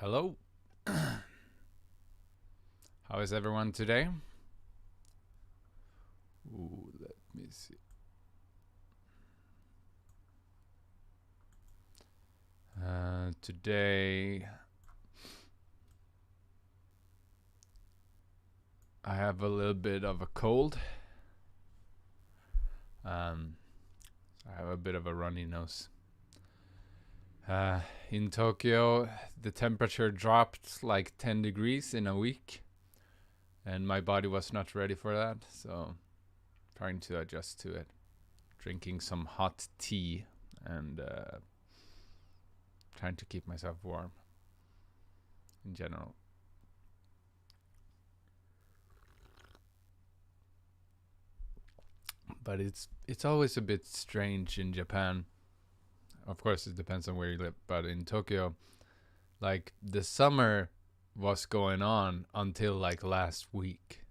Hello. How is everyone today? Ooh, let me see. Today I have a little bit of a cold. I have a bit of a runny nose. In Tokyo, the temperature dropped like 10 degrees in a week, and my body was not ready for that, so trying to adjust to it. Drinking some hot tea and trying to keep myself warm in general. But it's always a bit strange in Japan. Of course, it depends on where you live, but in Tokyo, like the summer was going on until like last week.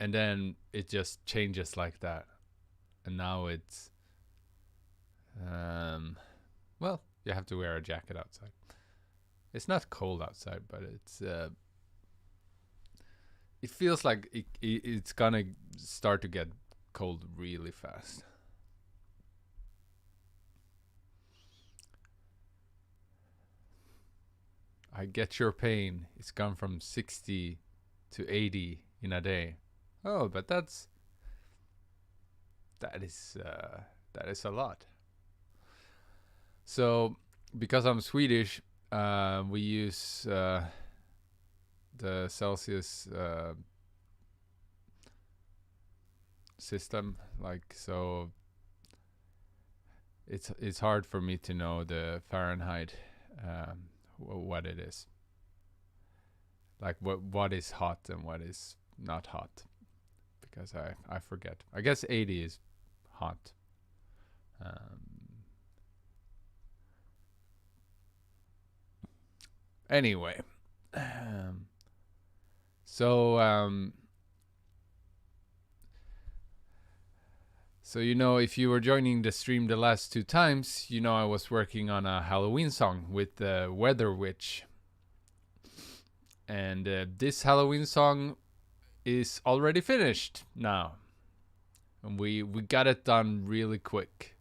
And then it just changes like that. And now it's well, you have to wear a jacket outside. It's not cold outside, but it's it feels like it's gonna start to get cold really fast. I get your pain. It's gone from 60 to 80 in a day. Oh, but that is a lot. So because I'm Swedish, we use the Celsius system. Like, so it's hard for me to know the Fahrenheit, what it is. Like what is hot and what is not hot, because I forget. I guess 80 is hot. Anyway, so you know, if you were joining the stream the last two times, you know I was working on a Halloween song with the Weather Witch. And this Halloween song is already finished now. And we got it done really quick,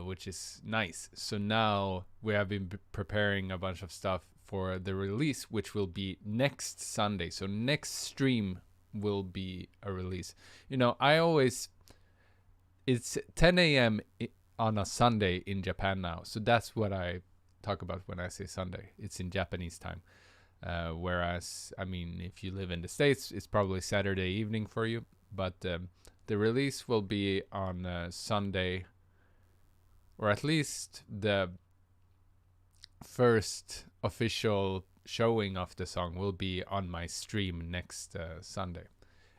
which is nice. So now we have been preparing a bunch of stuff for the release, which will be next Sunday. So next stream will be a release. You know, it's 10 a.m. on a Sunday in Japan now. So that's what I talk about when I say Sunday. It's in Japanese time. Whereas, I mean, if you live in the States, it's probably Saturday evening for you. But the release will be on Sunday, or at least the first official showing of the song will be on my stream next Sunday.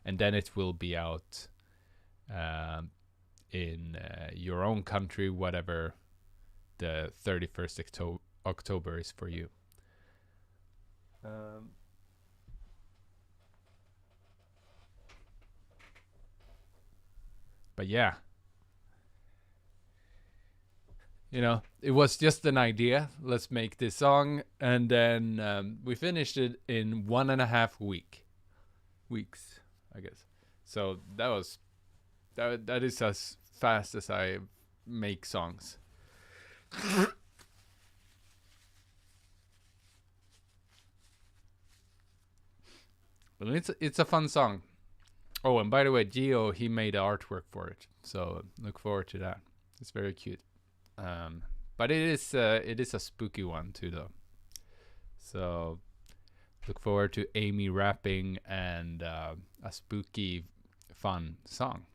And then it will be out in your own country, whatever the 31st October is for you. But yeah, you know, it was just an idea. Let's make this song, and then we finished it in 1.5 weeks, I guess. So that is as fast as I make songs. But it's a fun song. Oh, and by the way, Gio, he made artwork for it, so look forward to that. It's very cute. But it is a spooky one too, though. So look forward to Amy rapping and a spooky, fun song.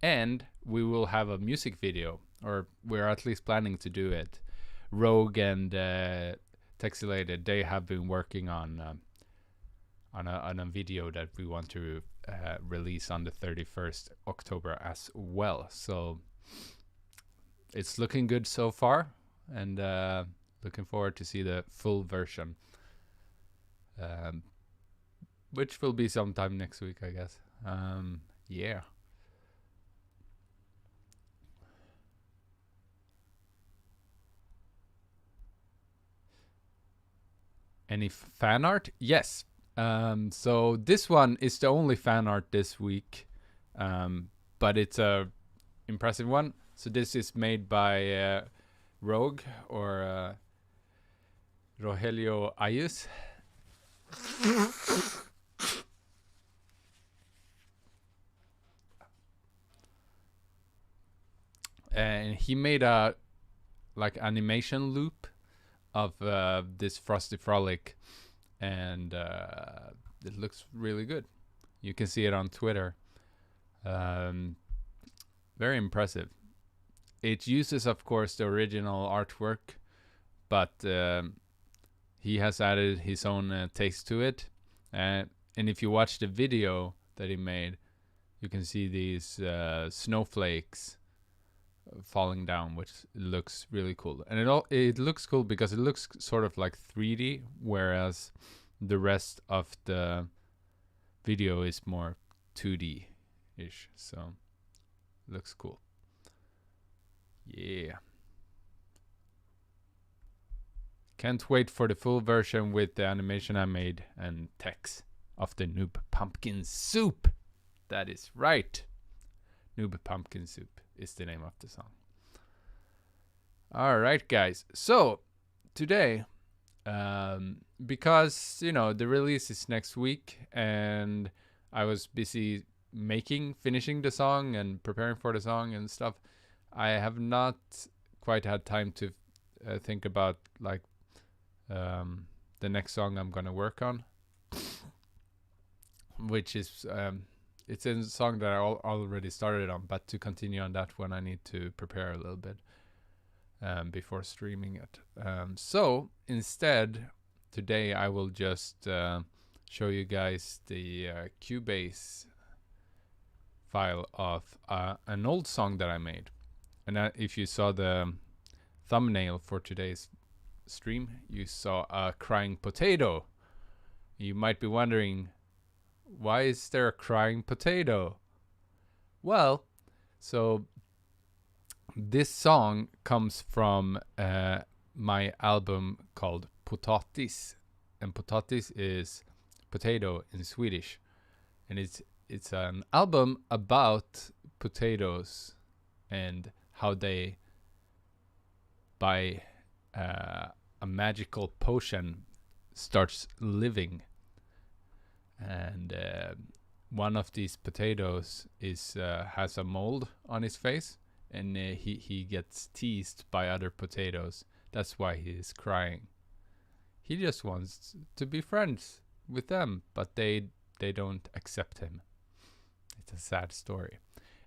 And we will have a music video, or we're at least planning to do it. Rogue and Texilated, they have been working on a video that we want to release on the 31st October as well. So it's looking good so far, and looking forward to see the full version, which will be sometime next week, I guess. Yeah. Any fan art? Yes. So this one is the only fan art this week, but it's a impressive one. So this is made by Rogue or Rogelio Ayus. And he made a animation loop of this Frosty Frolic, and it looks really good. You can see it on Twitter. Very impressive. It uses, of course, the original artwork, but he has added his own taste to it. And if you watch the video that he made, you can see these snowflakes falling down, which looks really cool. And it looks cool because it looks sort of like 3D, whereas the rest of the video is more 2D-ish. So looks cool. Yeah. Can't wait for the full version with the animation I made and text of the Noob Pumpkin Soup. That is right. Noob Pumpkin Soup is the name of the song. All right, guys. So today, because the release is next week, and I was busy finishing the song and preparing for the song and stuff, I have not quite had time to think about the next song I'm gonna work on, which is it's a song that I already started on, but to continue on that one, I need to prepare a little bit before streaming it. So instead, today I will just show you guys the Cubase file of an old song that I made. And if you saw the thumbnail for today's stream, you saw a crying potato. You might be wondering, why is there a crying potato? Well, so this song comes from my album called Potatis, and Potatis is potato in Swedish, and it's an album about potatoes and how they, by a magical potion, starts living. And one of these potatoes has a mold on his face, and he gets teased by other potatoes. That's why he is crying. He just wants to be friends with them, but they don't accept him. It's a sad story.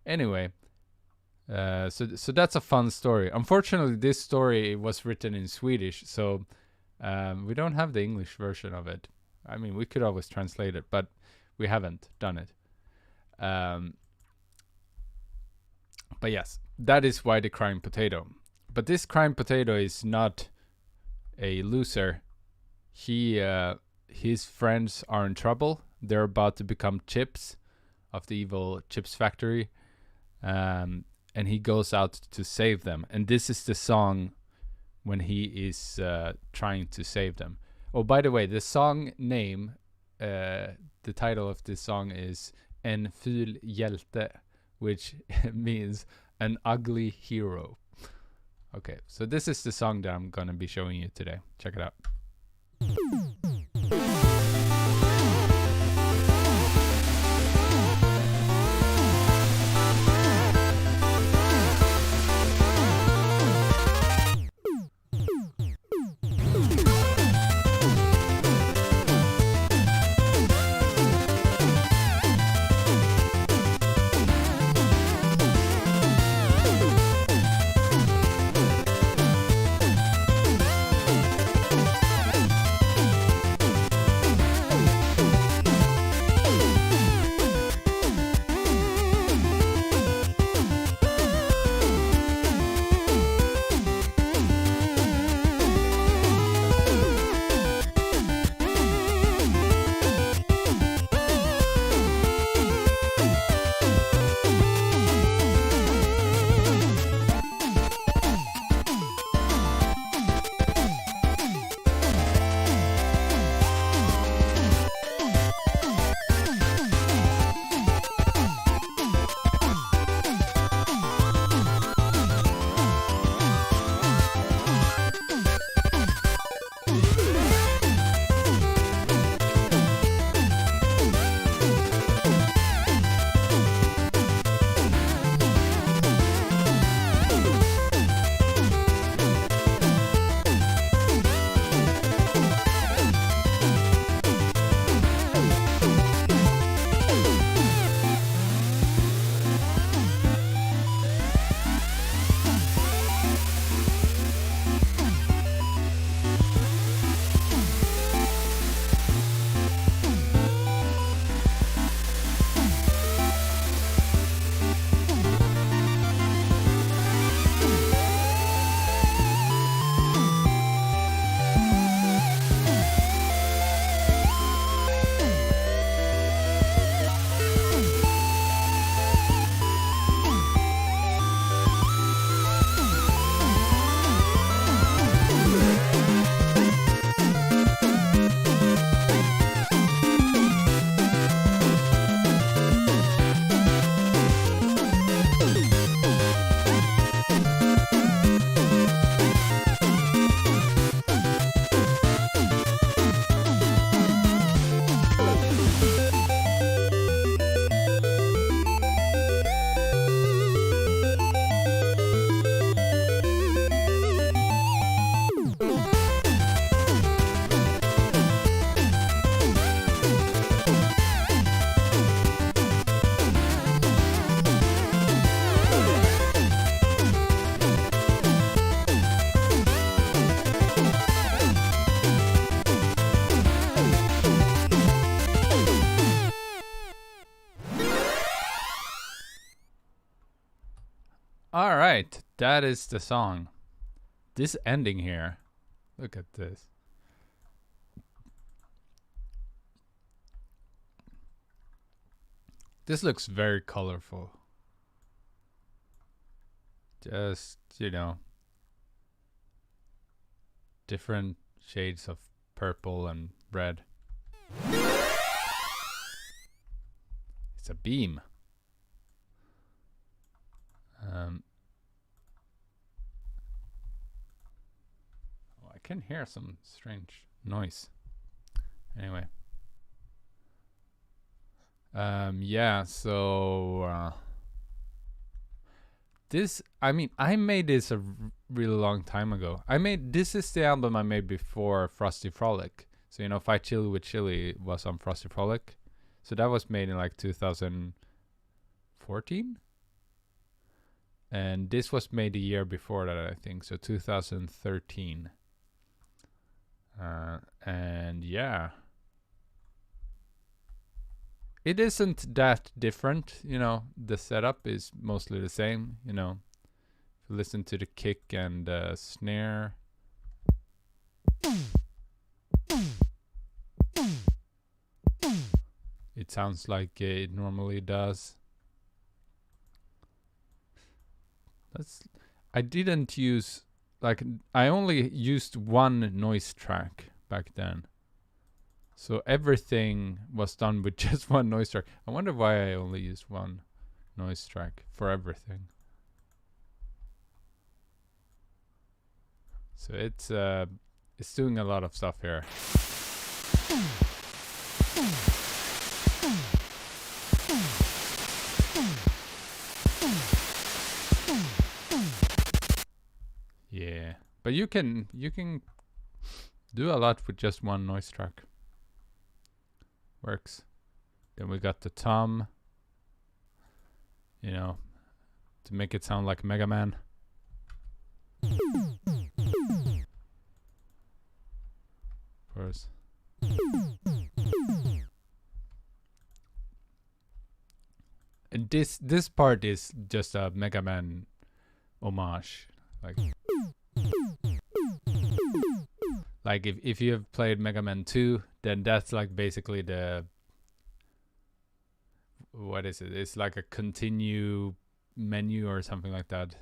Anyway, so that's a fun story. Unfortunately, this story was written in Swedish, so we don't have the English version of it. I mean, we could always translate it, but we haven't done it. But yes, that is why the crying potato. But this crying potato is not a loser. His friends are in trouble. They're about to become chips of the evil chips factory. And he goes out to save them. And this is the song when he is trying to save them. Oh, by the way, the song name, the title of this song is En ful hjälte, which means an ugly hero. Okay, so this is the song that I'm going to be showing you today. Check it out. right, that is the song. This ending here. Look at this. This looks very colorful. Just, you know, different shades of purple and red. It's a beam. I can hear some strange noise. Anyway. Yeah, so this, I mean, I made this a really long time ago. This is the album I made before Frosty Frolic. So, you know, Fight Chili with Chili was on Frosty Frolic. So that was made in like 2014. And this was made a year before that, I think. So 2013. And yeah. It isn't that different, you know. The setup is mostly the same, you know. If you listen to the kick and snare. It sounds like it normally does. I didn't use, like, I only used one noise track back then. So everything was done with just one noise track. I wonder why I only used one noise track for everything. So it's doing a lot of stuff here. Yeah, but you can do a lot with just one noise track. Works. Then we got the tom, you know, to make it sound like Mega Man. Of course. And this part is just a Mega Man homage. Like if you have played Mega Man 2, then that's like basically the, what is it? It's like a continue menu or something like that.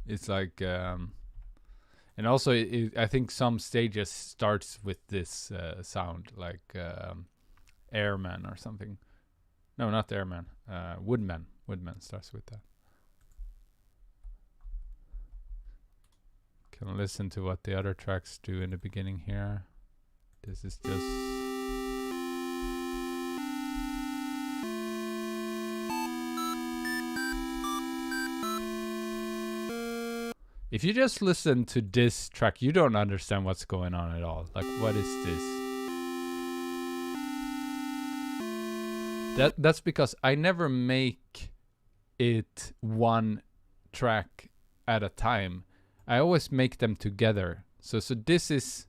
It's like and also I think some stages starts with this sound, like Airman or something. No, not Airman. Woodman starts with that. Can listen to what the other tracks do in the beginning here. This is just if you just listen to this track, you don't understand what's going on at all. Like, what is this? That's because I never make it one track at a time. I always make them together. So this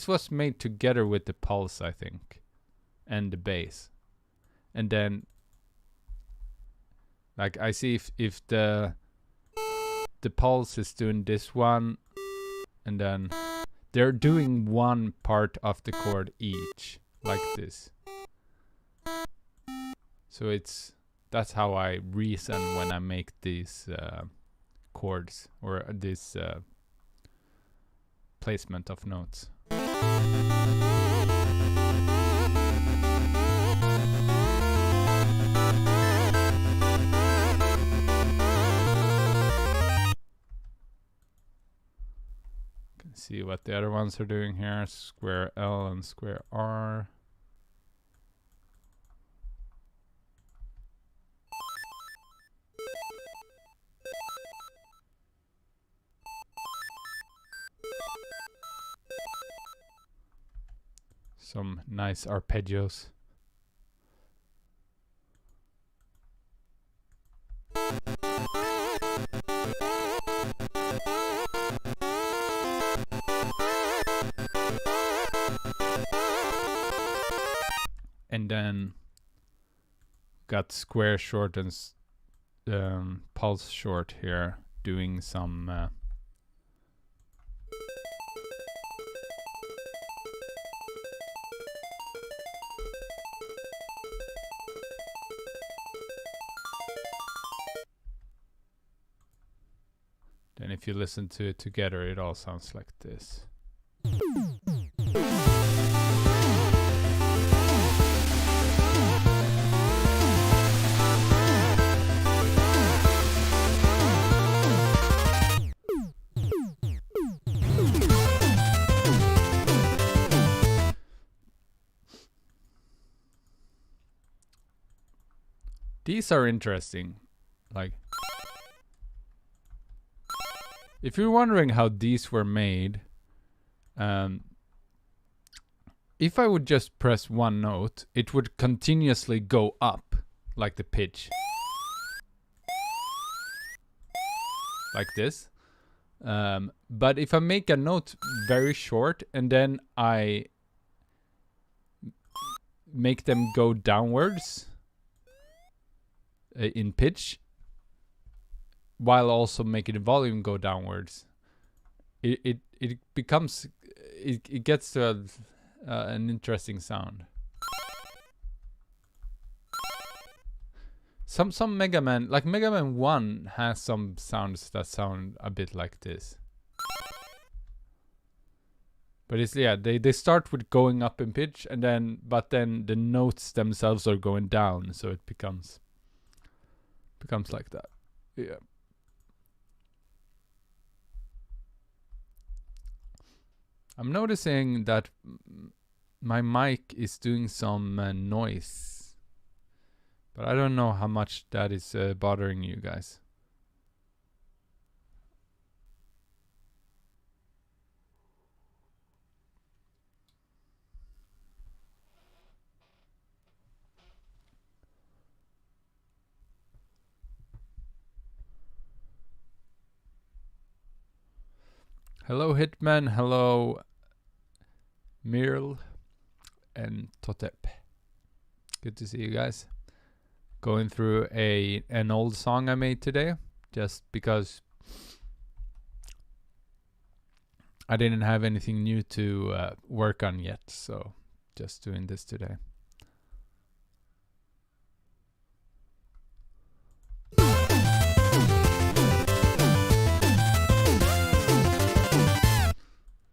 was made together with the pulse, I think, and the bass. And then, like, I see if the pulse is doing this one, and then they're doing one part of the chord each, like this. So that's how I reason when I make these chords or this placement of notes. Can see what the other ones are doing here. Square L and square R. Some nice arpeggios. And then got square short and pulse short here doing some then if you listen to it together, it all sounds like this. These are interesting. Like, if you're wondering how these were made, if I would just press one note, it would continuously go up, like the pitch. Like this. But if I make a note very short and then I make them go downwards in pitch, while also making the volume go downwards, it becomes it gets to an interesting sound. Some Mega Man, like Mega Man 1, has some sounds that sound a bit like this. But it's, yeah, they start with going up in pitch, and then the notes themselves are going down, so it becomes like that. Yeah. I'm noticing that my mic is doing some noise, but I don't know how much that is bothering you guys. Hello Hitman, hello Mirl and Totep. Good to see you guys. Going through an old song I made today, just because I didn't have anything new to work on yet, so just doing this today.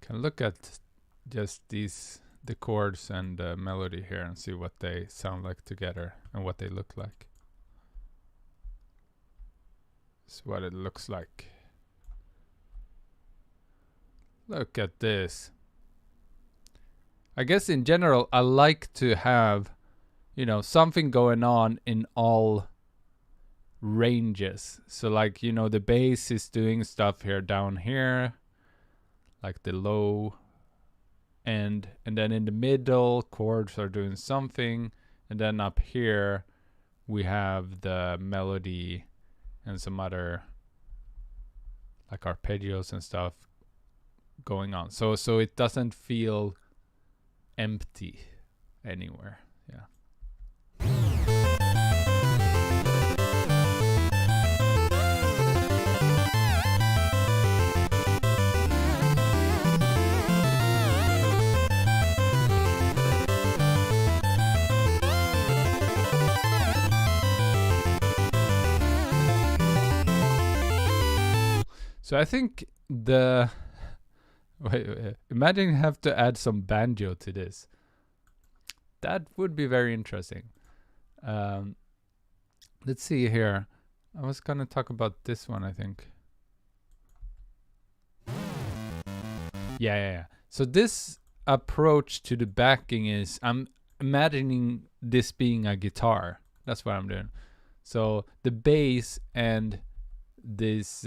Can look at just the chords and the melody here and see what they sound like together and what they look like. This is what it looks like. Look at this. I guess in general I like to have, you know, something going on in all ranges. So like, you know, the bass is doing stuff here down here, like the low end, and then in the middle chords are doing something, and then up here we have the melody and some other like arpeggios and stuff going on, so it doesn't feel empty anywhere. Yeah. So I think imagine you have to add some banjo to this. That would be very interesting. Let's see here. I was gonna talk about this one, I think. Yeah. So this approach to the backing is, I'm imagining this being a guitar. That's what I'm doing. So the bass and this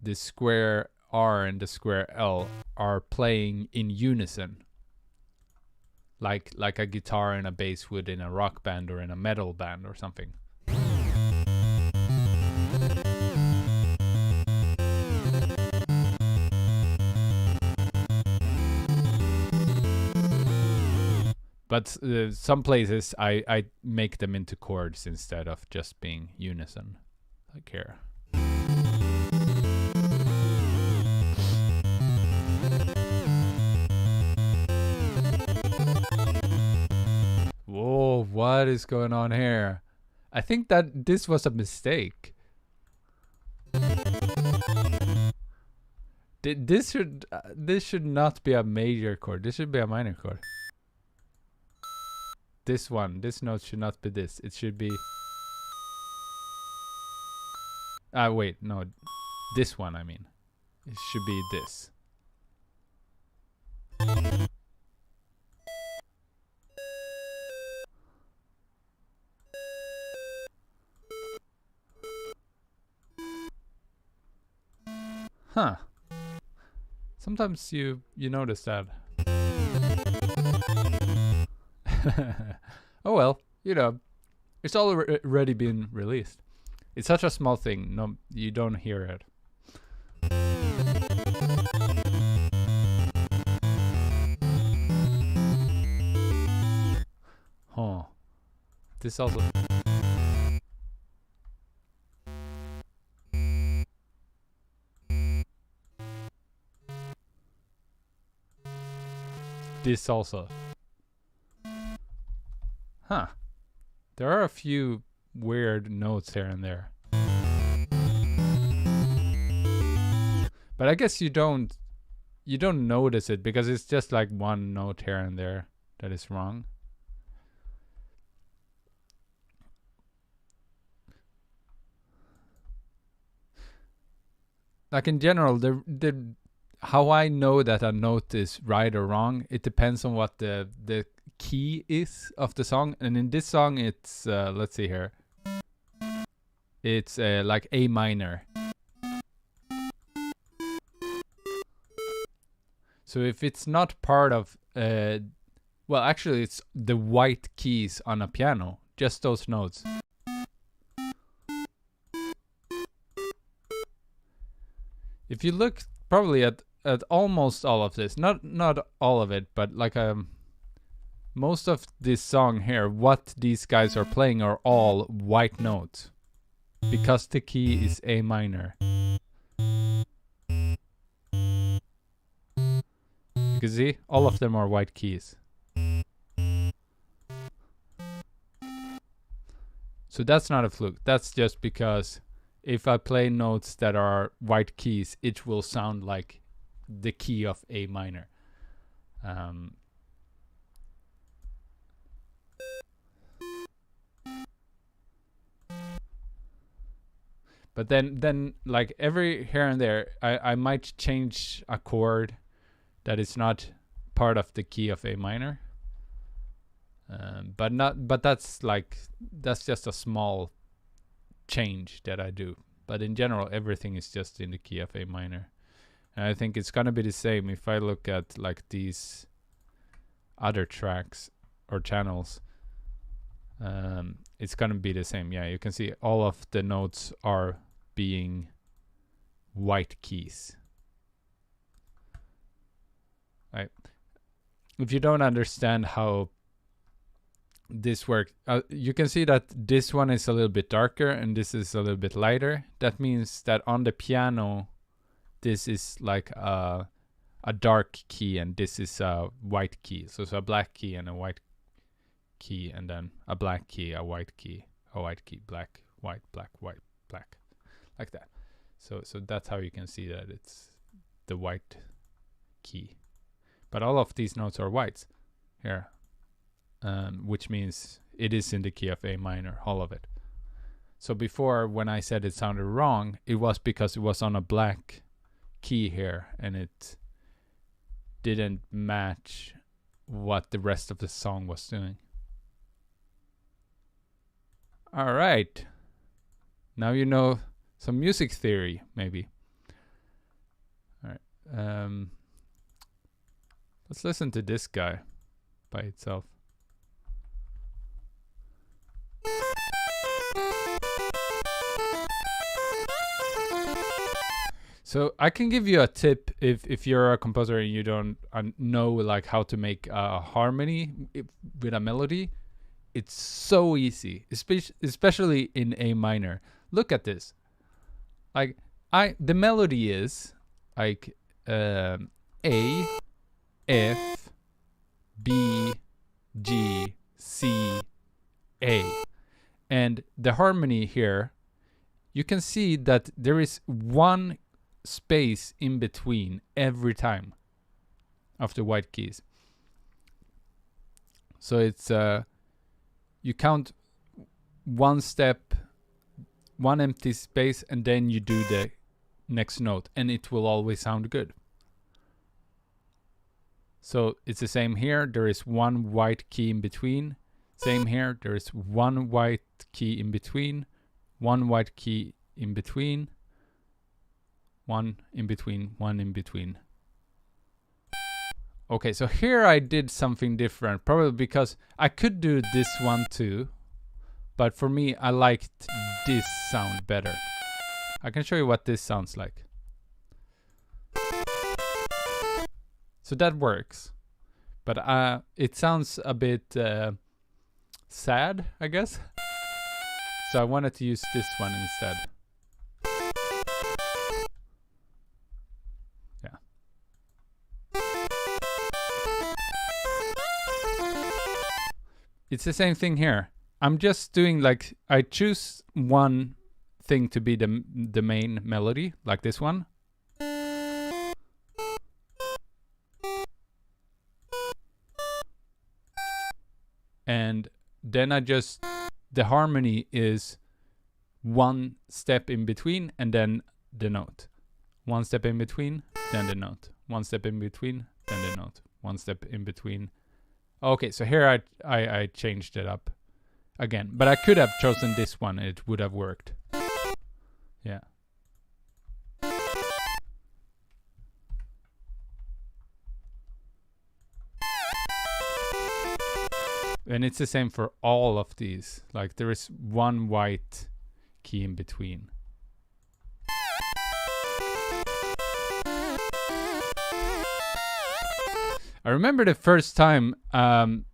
the square R and the square L are playing in unison, like a guitar and a bass would in a rock band or in a metal band or something. But some places I make them into chords instead of just being unison, like here. Whoa, what is going on here? I think that this was a mistake. This should not be a major chord. This should be a minor chord. This note should not be this. It should be... wait, no. This one, I mean. It should be this. Huh. Sometimes you notice that. Oh well, you know, it's already been released. It's such a small thing. No, you don't hear it. Huh. This also... This also. Huh. There are a few weird notes here and there. But I guess you don't notice it because it's just like one note here and there that is wrong. Like in general, how I know that a note is right or wrong, it depends on what the key is of the song. And in this song, it's let's see here. It's like A minor. So if it's not part of well, actually it's the white keys on a piano, just those notes. If you look probably at almost all of this, not all of it, but like most of this song here, what these guys are playing are all white notes because the key is A minor. You can see all of them are white keys. So that's not a fluke. That's just because if I play notes that are white keys, it will sound like the key of A minor. But then like every here and there, I might change a chord that is not part of the key of A minor. But that's just a small change that I do. But in general, everything is just in the key of A minor. And I think it's gonna be the same if I look at like these other tracks or channels. It's gonna be the same. Yeah, you can see all of the notes are being white keys. Right. If you don't understand how this works, you can see that this one is a little bit darker and this is a little bit lighter. That means that on the piano, this is like a dark key and this is a white key. So it's a black key and a white key, and then a black key, a white key, a white key, black, white, black, white, black, like that. So that's how you can see that it's the white key. But all of these notes are whites here, which means it is in the key of A minor, all of it. So before, when I said it sounded wrong, it was because it was on a black key here and it didn't match what the rest of the song was doing. All right. Now you know some music theory, maybe. All right. Let's listen to this guy by itself. So I can give you a tip if you're a composer and you don't know like how to make a harmony with a melody. It's so easy, especially in A minor. Look at this. Like the melody is like A, F, B, G, C, A. And the harmony here, you can see that there is one space in between every time of the white keys. So it's you count one step, one empty space, and then you do the next note, and it will always sound good. So it's the same here. There is one white key in between. Same here. There is one white key in between, one white key in between, one in between, one in between. Okay, so here I did something different, probably because I could do this one too, but for me, I liked this sound better. I can show you what this sounds like. So that works, but it sounds a bit sad, I guess. So I wanted to use this one instead. Yeah. It's the same thing here. I'm just doing like, I choose one thing to be the main melody, like this one. And then the harmony is one step in between and then the note. One step in between, then the note. One step in between, then the note. One step in between. Okay, so here I changed it up again. But I could have chosen this one, it would have worked. Yeah. And it's the same for all of these. Like there is one white key in between. I remember the first time I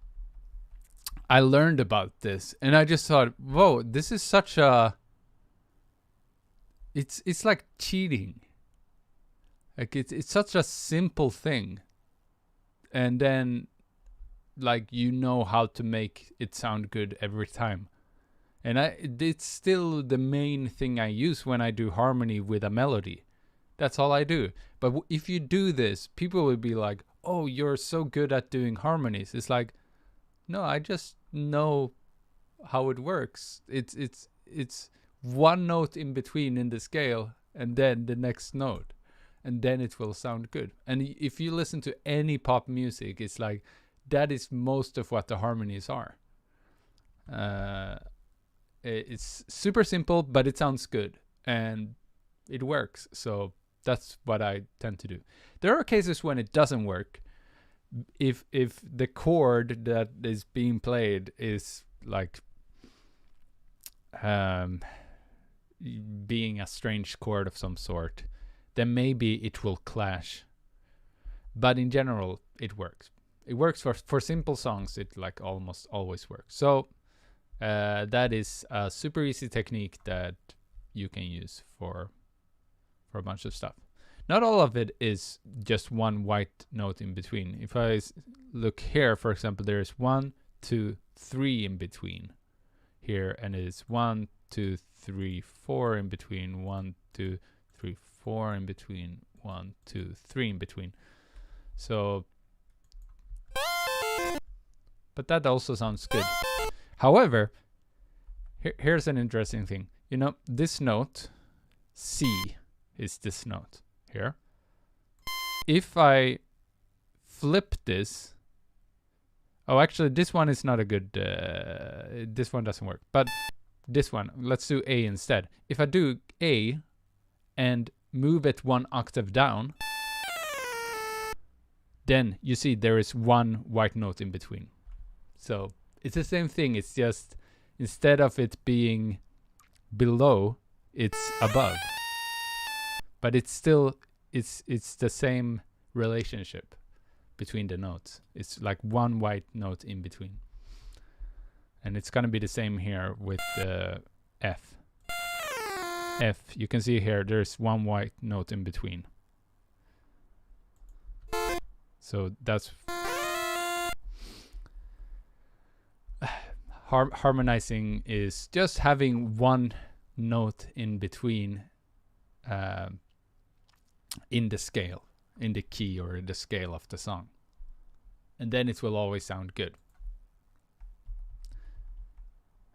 learned about this, and I just thought, whoa, this is such a... It's like cheating. Like it's such a simple thing. And then like you know how to make it sound good every time. And it's still the main thing I use when I do harmony with a melody. That's all I do. But if you do this, people will be like, oh, you're so good at doing harmonies. It's like, no, I just know how it works. It's one note in between in the scale and then the next note. And then it will sound good. And if you listen to any pop music, it's like, that is most of what the harmonies are. It's super simple, but it sounds good and it works. So that's what I tend to do. There are cases when it doesn't work. If the chord that is being played is like being a strange chord of some sort, then maybe it will clash. But in general, it works. It works for simple songs. It like almost always works. So that is a super easy technique that you can use for a bunch of stuff. Not all of it is just one white note in between. If I look here, for example, there is 1, 2, 3 in between here, and it is 1, 2, 3, 4 in between, 1, 2, 3, 4 in between, 1, 2, 3 in between. So, but that also sounds good. However, here's an interesting thing. You know, this note, C, is this note here. If I flip this, oh, actually, this one is not a good, this one doesn't work. But this one, let's do A instead. If I do A and move it one octave down, then you see there is one white note in between. So it's the same thing. It's just instead of it being below, it's above. but it's still it's the same relationship between the notes. It's like one white note in between. And it's gonna be the same here with the F. F, you can see here, there's one white note in between. So that's harmonizing is just having one note in between in the scale, in the key or the scale of the song. And then it will always sound good.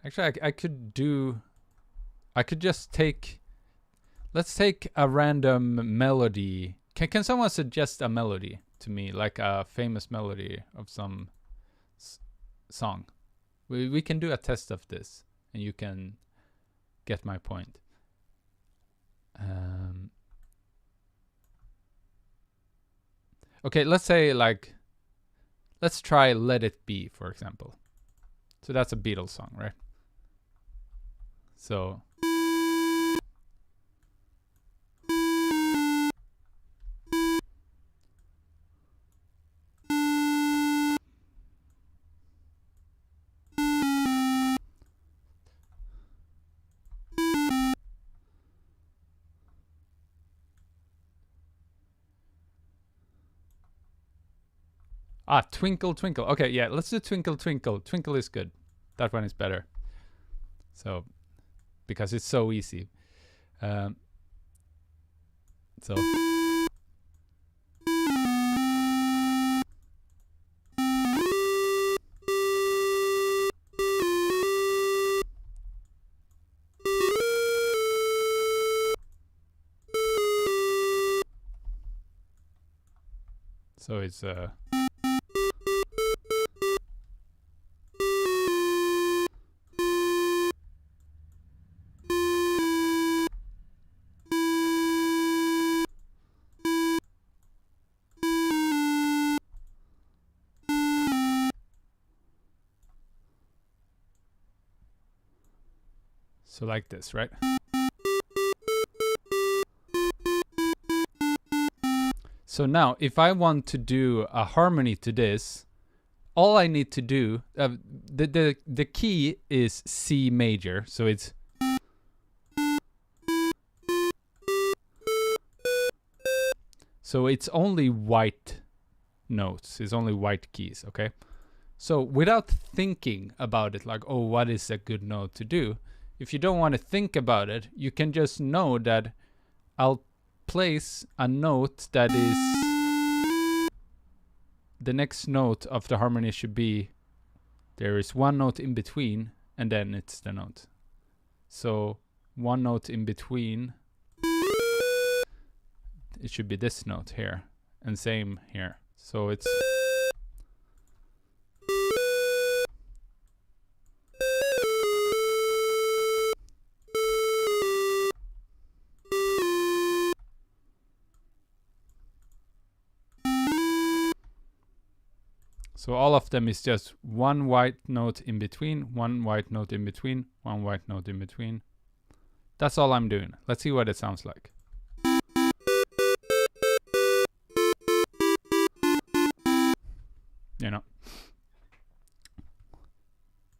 Actually, I could just take, let's take a random melody. Can someone suggest a melody to me, like a famous melody of some song? We can do a test of this, and you can get my point. Okay, let's say like, let's try Let It Be, for example. So that's a Beatles song, right? So Twinkle Twinkle. Okay, yeah, let's do Twinkle Twinkle. Twinkle is good. That one is better. So, because it's so easy. So. So it's so like this, right? So now, if I want to do a harmony to this, all I need to do, the key is C major, so it's only white notes, it's only white keys, okay? So without thinking about it, like, oh, what is a good note to do? If you don't want to think about it, you can just know that I'll place a note that is, the next note of the harmony should be, there is one note in between, and then it's the note. So one note in between, it should be this note here, and same here. So it's so all of them is just one white note in between, one white note in between, one white note in between. That's all I'm doing. Let's see what it sounds like. You know.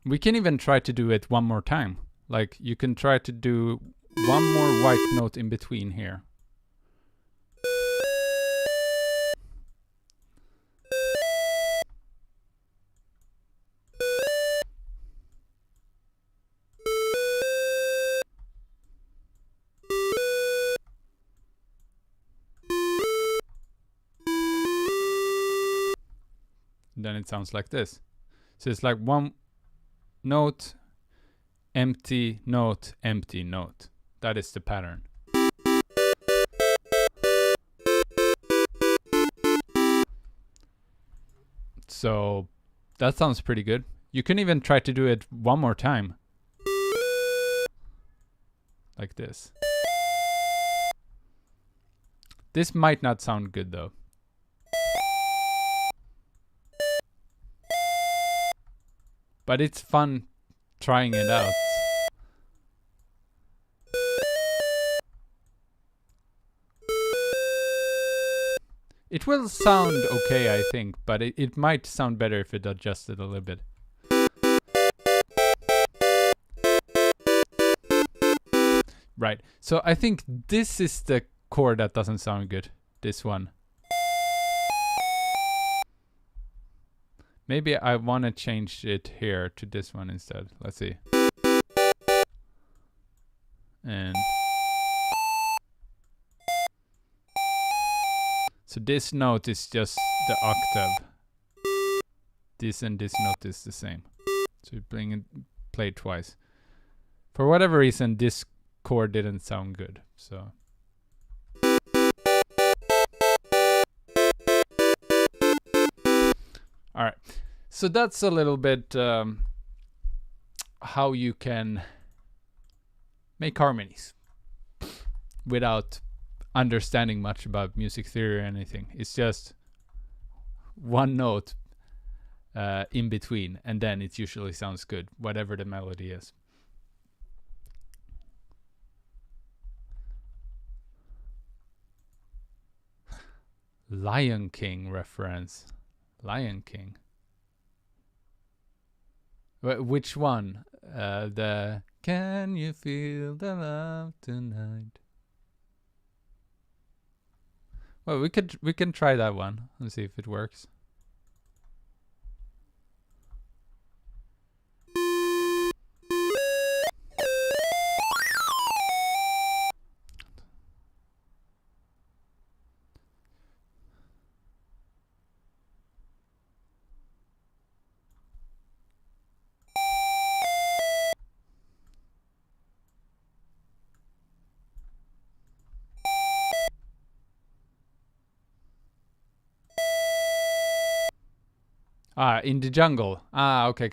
We can even try to do it one more time. Like, you can try to do one more white note in between here. Then it sounds like this. So it's like one note, empty note, empty note. That is the pattern. So that sounds pretty good. You can even try to do it one more time. Like this. This might not sound good though. But it's fun trying it out. It will sound okay, I think, but it might sound better if it adjusted a little bit. Right, so I think this is the chord that doesn't sound good. This one. Maybe I want to change it here to this one instead. Let's see. And so this note is just the octave. This and this note is the same. So you play it twice. For whatever reason, this chord didn't sound good. So. All right. So that's a little bit how you can make harmonies without understanding much about music theory or anything. It's just one note in between, and then it usually sounds good, whatever the melody is. Lion King reference. Lion King. Which one? The Can You Feel the Love Tonight? Well, we can try that one and see if it works. Ah, In the Jungle. Ah, okay.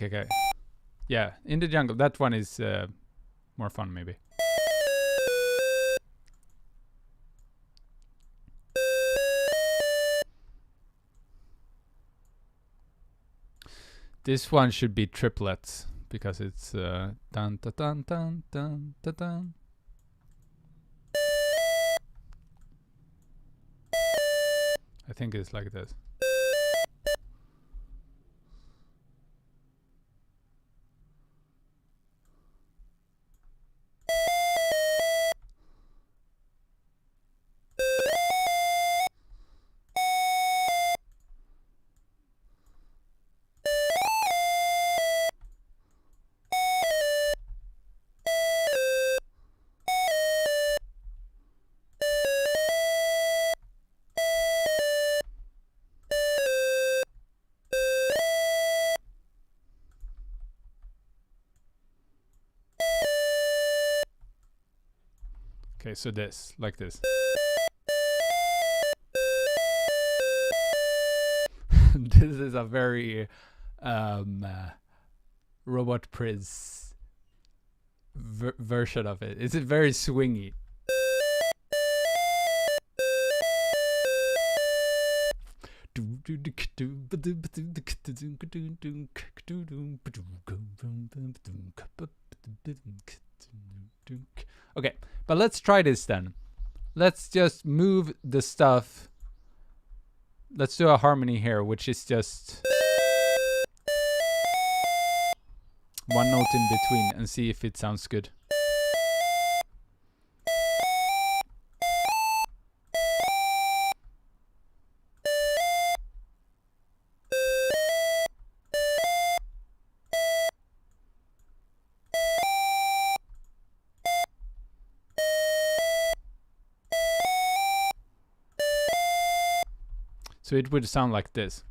Yeah, In the Jungle. That one is more fun, maybe. This one should be triplets because it's dun dun dun dun dun dun dun. I think it's like this. Okay, so this, like this. This is a very Robotprins version of it. It's very swingy. Okay, but let's try this then. Let's just move the stuff. Let's do a harmony here, which is just one note in between, and see if it sounds good. So it would sound like this.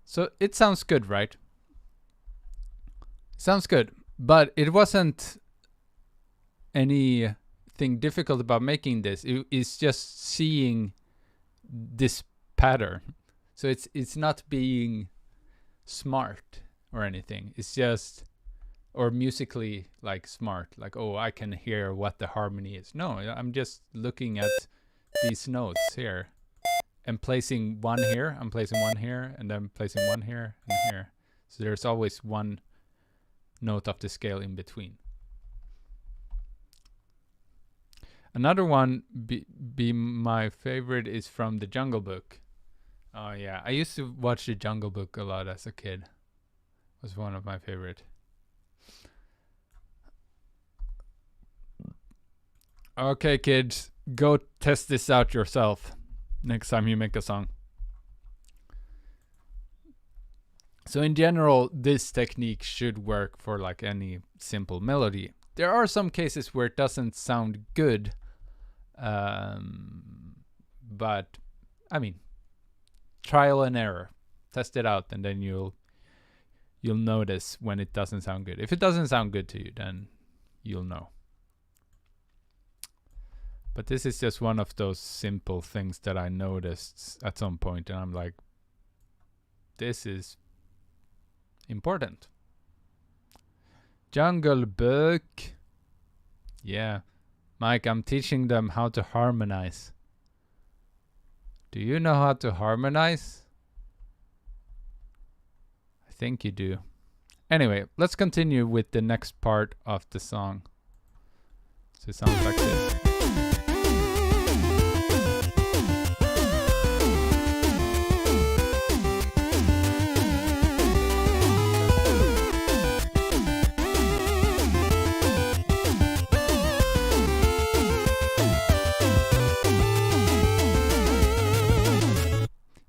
So it sounds good, right? Sounds good, but it wasn't anything difficult about making this. It's just seeing this pattern. So it's not being smart or anything. It's just, or musically like smart, like, oh, I can hear what the harmony is. No, I'm just looking at these notes here and placing one here. I'm placing one here, and then placing one here and here. So there's always one note of the scale in between. Another one be my favorite is from the Jungle Book. Oh yeah, I used to watch the Jungle Book a lot as a kid. It was one of my favorite. Okay, kids, go test this out yourself next time you make a song. So in general, this technique should work for like any simple melody. There are some cases where it doesn't sound good, but I mean, trial and error. Test it out, and then you'll notice when it doesn't sound good. If it doesn't sound good to you, then you'll know. But this is just one of those simple things that I noticed at some point, and I'm like, this is important. Jungle Book. Yeah. Mike, I'm teaching them how to harmonize. Do you know how to harmonize? I think you do. Anyway, let's continue with the next part of the song. So it sounds like this.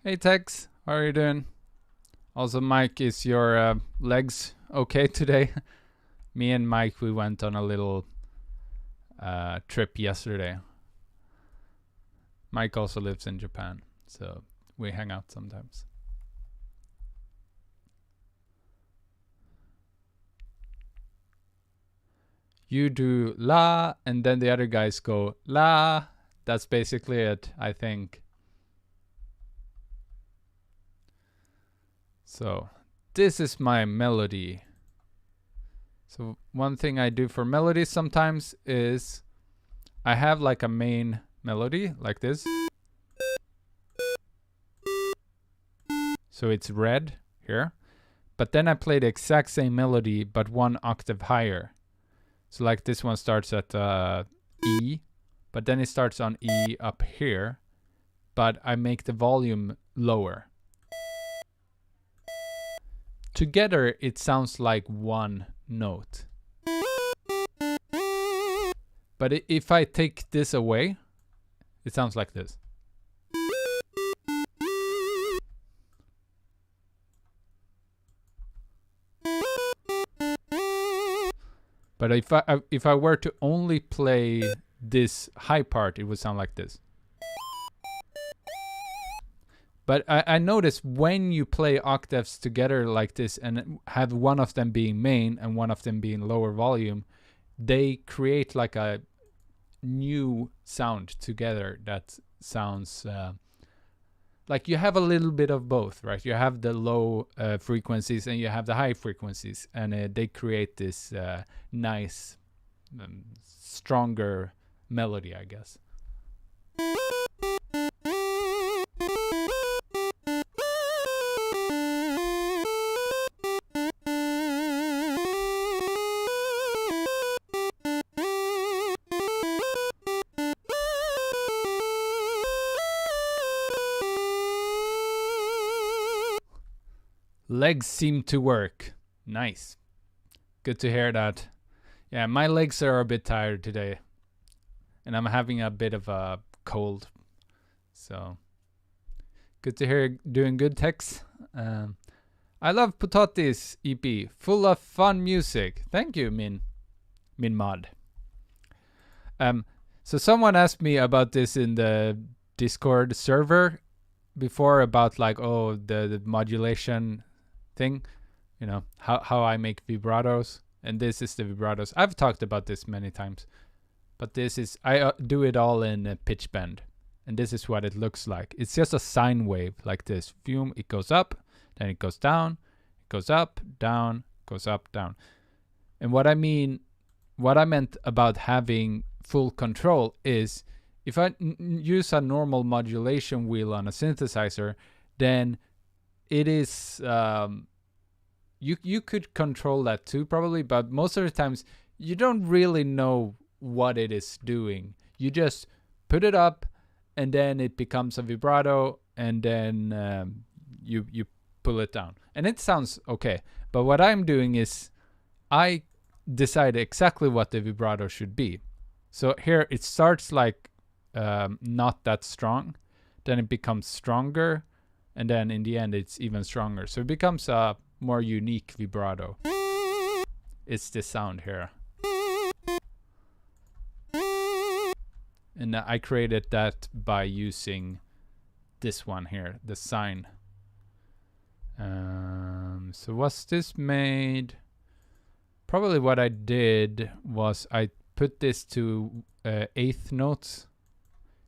Hey Tex, how are you doing? Also, Mike, is your legs okay today? Me and Mike, we went on a little trip yesterday. Mike also lives in Japan, so we hang out sometimes. You do la, and then the other guys go la. That's basically it, I think. So this is my melody. So one thing I do for melodies sometimes is I have like a main melody like this. So it's red here. But then I play the exact same melody but one octave higher. So like this one starts at E, but then it starts on E up here, but I make the volume lower. Together, it sounds like one note. But if I take this away, it sounds like this. But if I were to only play this high part, it would sound like this. But I notice when you play octaves together like this and have one of them being main and one of them being lower volume, they create like a new sound together that sounds like you have a little bit of both, right? You have the low frequencies and you have the high frequencies, and they create this nice, stronger melody, I guess. Legs seem to work. Nice. Good to hear that. Yeah, my legs are a bit tired today. And I'm having a bit of a cold. So, good to hear doing good, Tex. I love Potatis EP. Full of fun music. Thank you, Min Mod. So someone asked me about this in the Discord server before, about like, oh, the modulation thing, you know, how I make vibratos, and this is the vibratos. I've talked about this many times, but this is, I do it all in pitch bend, and this is what it looks like. It's just a sine wave like this. Fume, it goes up, then it goes down, it goes up, down, goes up, down. And what I meant about having full control is if I use a normal modulation wheel on a synthesizer, then it is you could control that too probably, but most of the times you don't really know what it is doing. You just put it up, and then it becomes a vibrato, and then you pull it down, and it sounds okay. But what I'm doing is I decide exactly what the vibrato should be. So here it starts like not that strong, then it becomes stronger, and then in the end it's even stronger. So it becomes a more unique vibrato. It's this sound here. And I created that by using this one here, the sine. So was this made? Probably what I did was I put this to eighth notes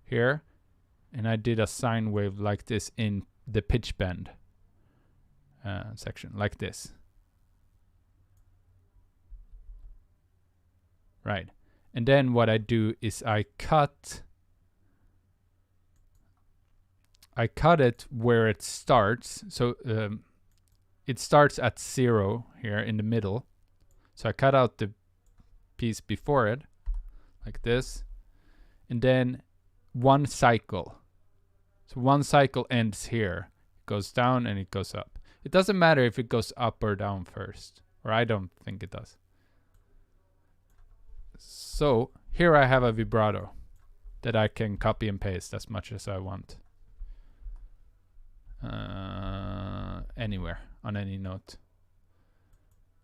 here, and I did a sine wave like this in the pitch bend section, like this. Right. And then what I do is I cut it where it starts. So it starts at 0 here in the middle. So I cut out the piece before it, like this. And then one cycle. So one cycle ends here. It goes down and it goes up. It doesn't matter if it goes up or down first. Or I don't think it does. So here I have a vibrato that I can copy and paste as much as I want. Anywhere on any note.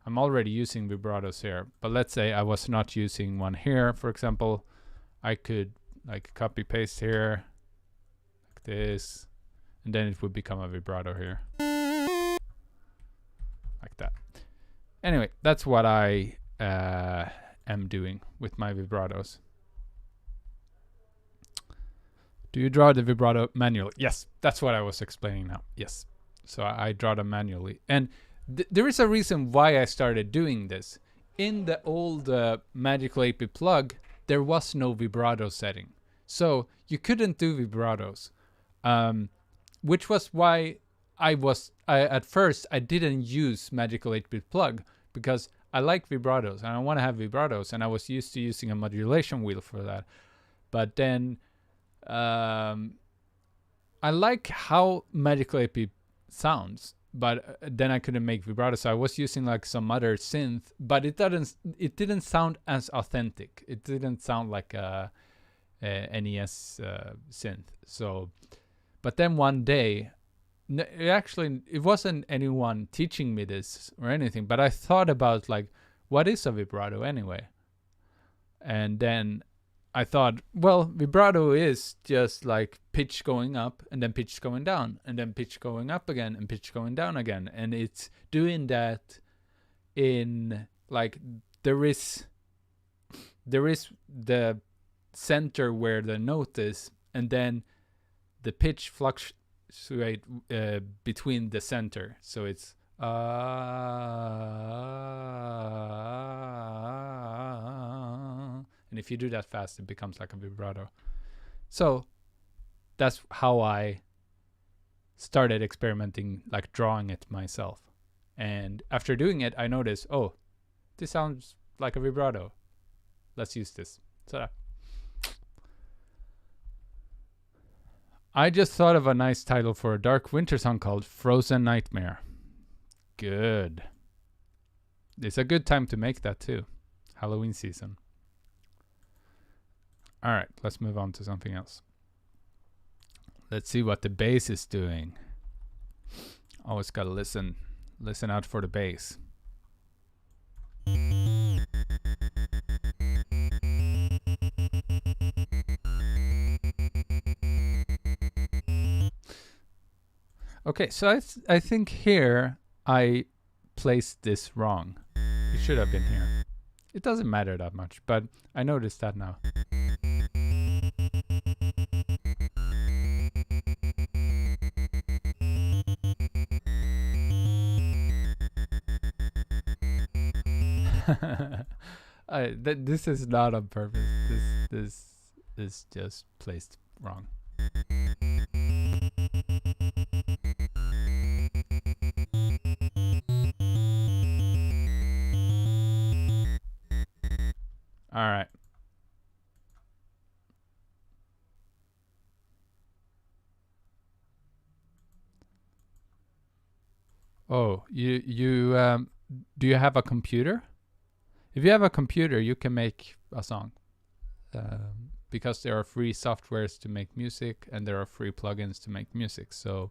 I'm already using vibratos here, but let's say I was not using one here, for example. I could like copy paste here, like this, and then it would become a vibrato here. Like that. Anyway, that's what I am doing with my vibratos. Do you draw the vibrato manually? Yes, that's what I was explaining now. Yes. So I draw them manually. And there is a reason why I started doing this. In the old Magical 8-bit plug, there was no vibrato setting. So you couldn't do vibratos. Which was why at first I didn't use Magical 8-bit plug, because I like vibratos and I want to have vibratos, and I was used to using a modulation wheel for that. But then I like how Magical 8-bit sounds, but then I couldn't make vibrato, so I was using like some other synth, but it didn't sound as authentic. It didn't sound like a NES synth. So, but then one day, it wasn't anyone teaching me this or anything, but I thought about like, what is a vibrato anyway? And then I thought, well, vibrato is just like pitch going up and then pitch going down and then pitch going up again and pitch going down again. And it's doing that in like, there is the center where the note is, and then the pitch fluctuates between the center. So it's and if you do that fast, it becomes like a vibrato. So that's how I started experimenting, like drawing it myself. And after doing it, I noticed, oh, this sounds like a vibrato. Let's use this. So I just thought of a nice title for a dark winter song called Frozen Nightmare. Good. It's a good time to make that too. Halloween season. All right, let's move on to something else. Let's see what the bass is doing. Always gotta listen out for the bass. Okay, so I think here I placed this wrong. It should have been here. It doesn't matter that much, but I noticed that now. This is not on purpose. This is just placed wrong. All right. Oh, do you have a computer? If you have a computer, you can make a song. Because there are free softwares to make music and there are free plugins to make music. So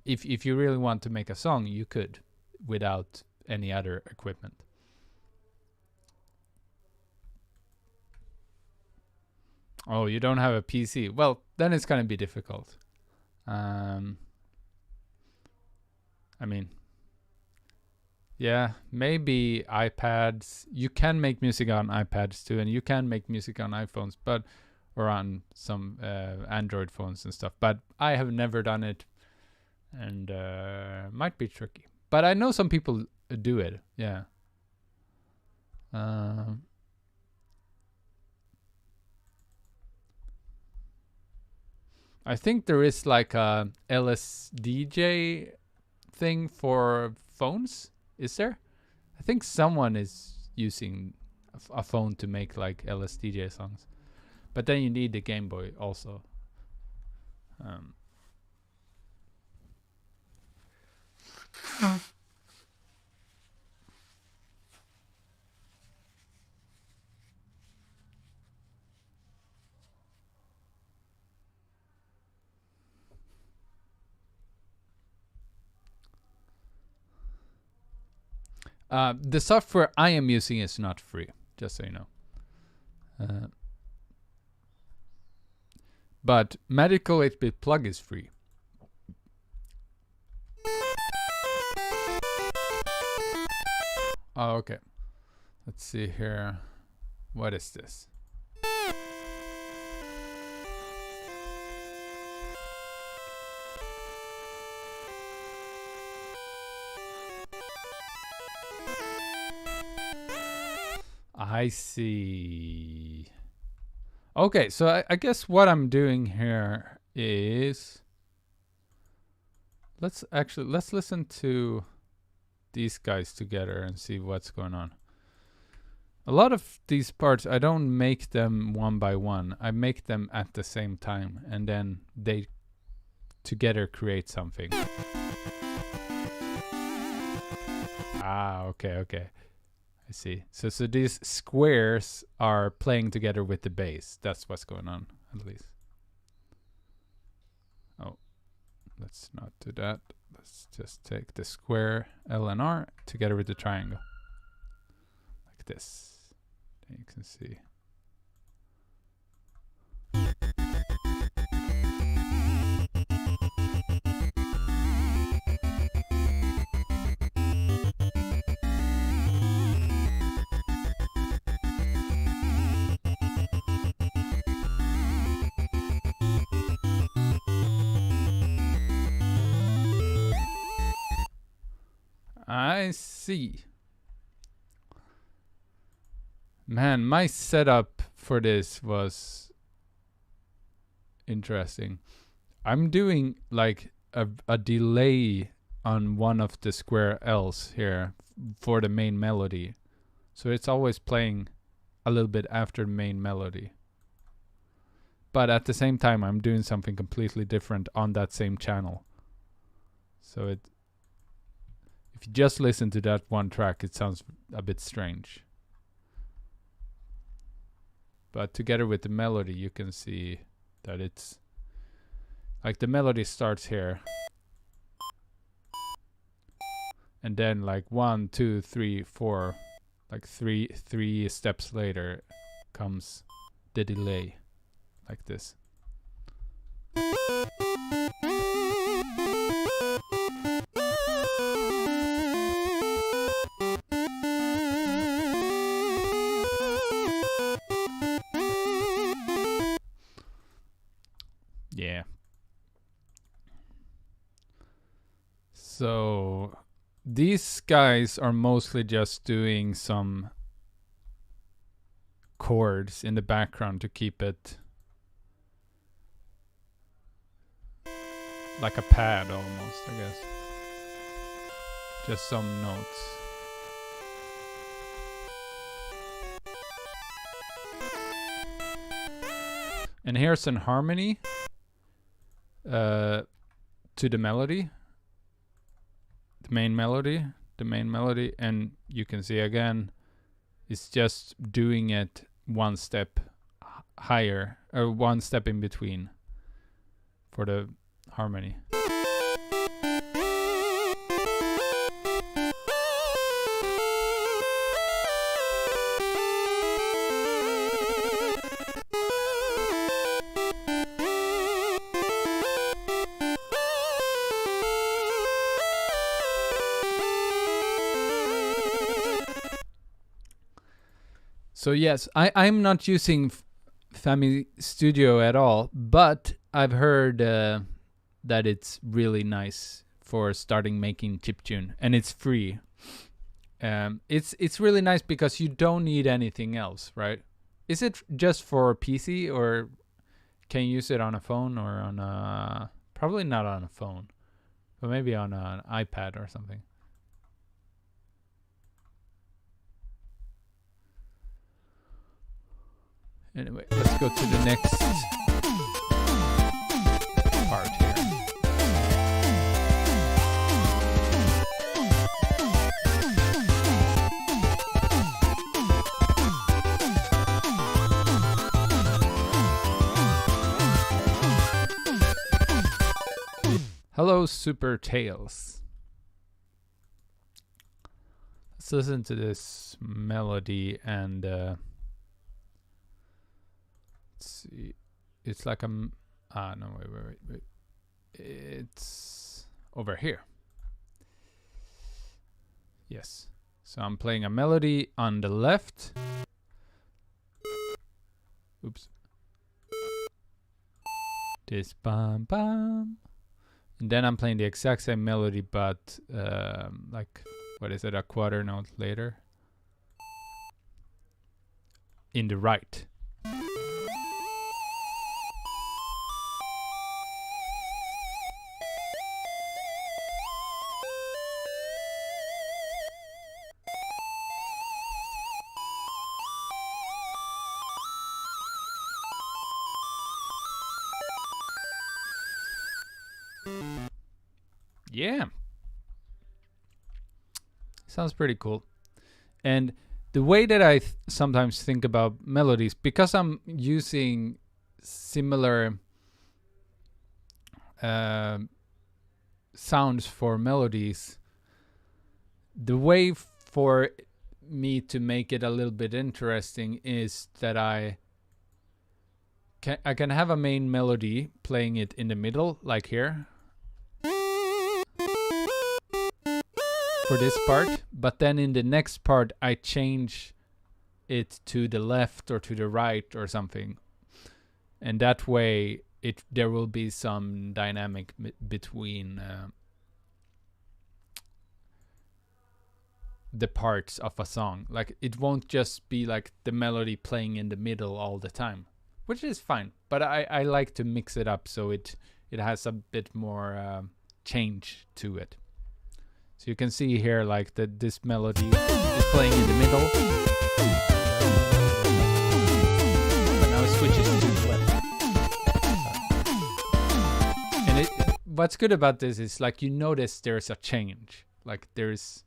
if you really want to make a song, you could without any other equipment. Oh, you don't have a PC. Well, then it's going to be difficult. I mean, yeah, maybe iPads. You can make music on iPads too, and you can make music on iPhones, but or on some Android phones and stuff. But I have never done it, and might be tricky. But I know some people do it. Yeah. I think there is like a LSDJ thing for phones. Is there? I think someone is using a phone to make like LSDJ songs. But then you need the Game Boy also. The software I am using is not free, just so you know. But Magical 8-bit plug is free. Oh, okay. Let's see here. What is this? I see. Okay, so I guess what I'm doing here is let's listen to these guys together and see what's going on. A lot of these parts I don't make them one by one. I make them at the same time and then they together create something. Ah, okay. I see. So these squares are playing together with the bass. That's what's going on, at least. Oh, let's not do that. Let's just take the square L and R together with the triangle. Like this. Then you can see. I see. Man, my setup for this was interesting. I'm doing like a delay on one of the square L's here for the main melody. So it's always playing a little bit after the main melody. But at the same time, I'm doing something completely different on that same channel. So if you just listen to that one track, it sounds a bit strange. But together with the melody, you can see that it's like the melody starts here. And then like 1, 2, 3, 4, like three steps later comes the delay, like this. Yeah. So these guys are mostly just doing some chords in the background to keep it like a pad almost, I guess. Just some notes. And here's an harmony to the melody. main melody, and you can see again, it's just doing it one step higher, or one step in between for the harmony. So yes, I'm not using Fami Studio at all, but I've heard that it's really nice for starting making chiptune, and it's free. It's really nice because you don't need anything else, right? Is it just for PC, or can you use it on a phone, or on a... Probably not on a phone, but maybe on an iPad or something. Anyway, let's go to the next part here. Hello, Super Tails. Let's listen to this melody and let's see. It's like a no, wait. It's over here. Yes. So I'm playing a melody on the left. Oops. This bam bam. And then I'm playing the exact same melody, but like, what is it, a quarter note later? In the right. Yeah. Sounds pretty cool. And the way that I sometimes think about melodies, because I'm using similar sounds for melodies, the way for me to make it a little bit interesting is that I can have a main melody playing it in the middle, like here, for this part, but then in the next part I change it to the left or to the right or something, and that way there will be some dynamic between the parts of a song. Like, it won't just be like the melody playing in the middle all the time, which is fine, but I like to mix it up so it has a bit more change to it. So you can see here, like, that this melody is playing in the middle, but now it switches to the left. And what's good about this is, like, you notice there's a change. Like, there's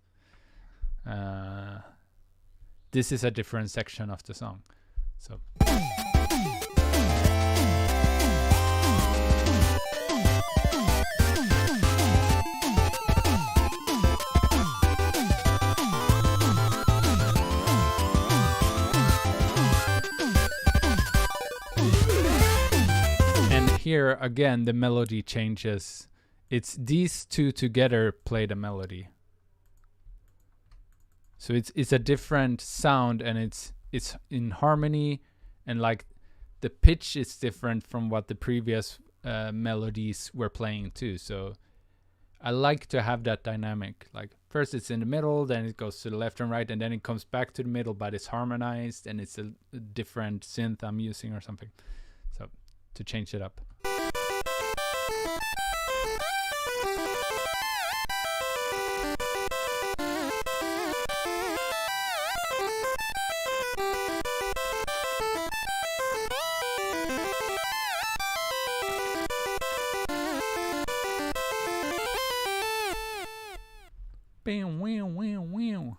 this is a different section of the song. So. Here again the melody changes. It's these two together play the melody. So it's a different sound, and it's in harmony, and like the pitch is different from what the previous melodies were playing too. So I like to have that dynamic. Like, first it's in the middle, then it goes to the left and right, and then it comes back to the middle, but it's harmonized and it's a different synth I'm using or something. So to change it up. Bam, wham, wham, wham.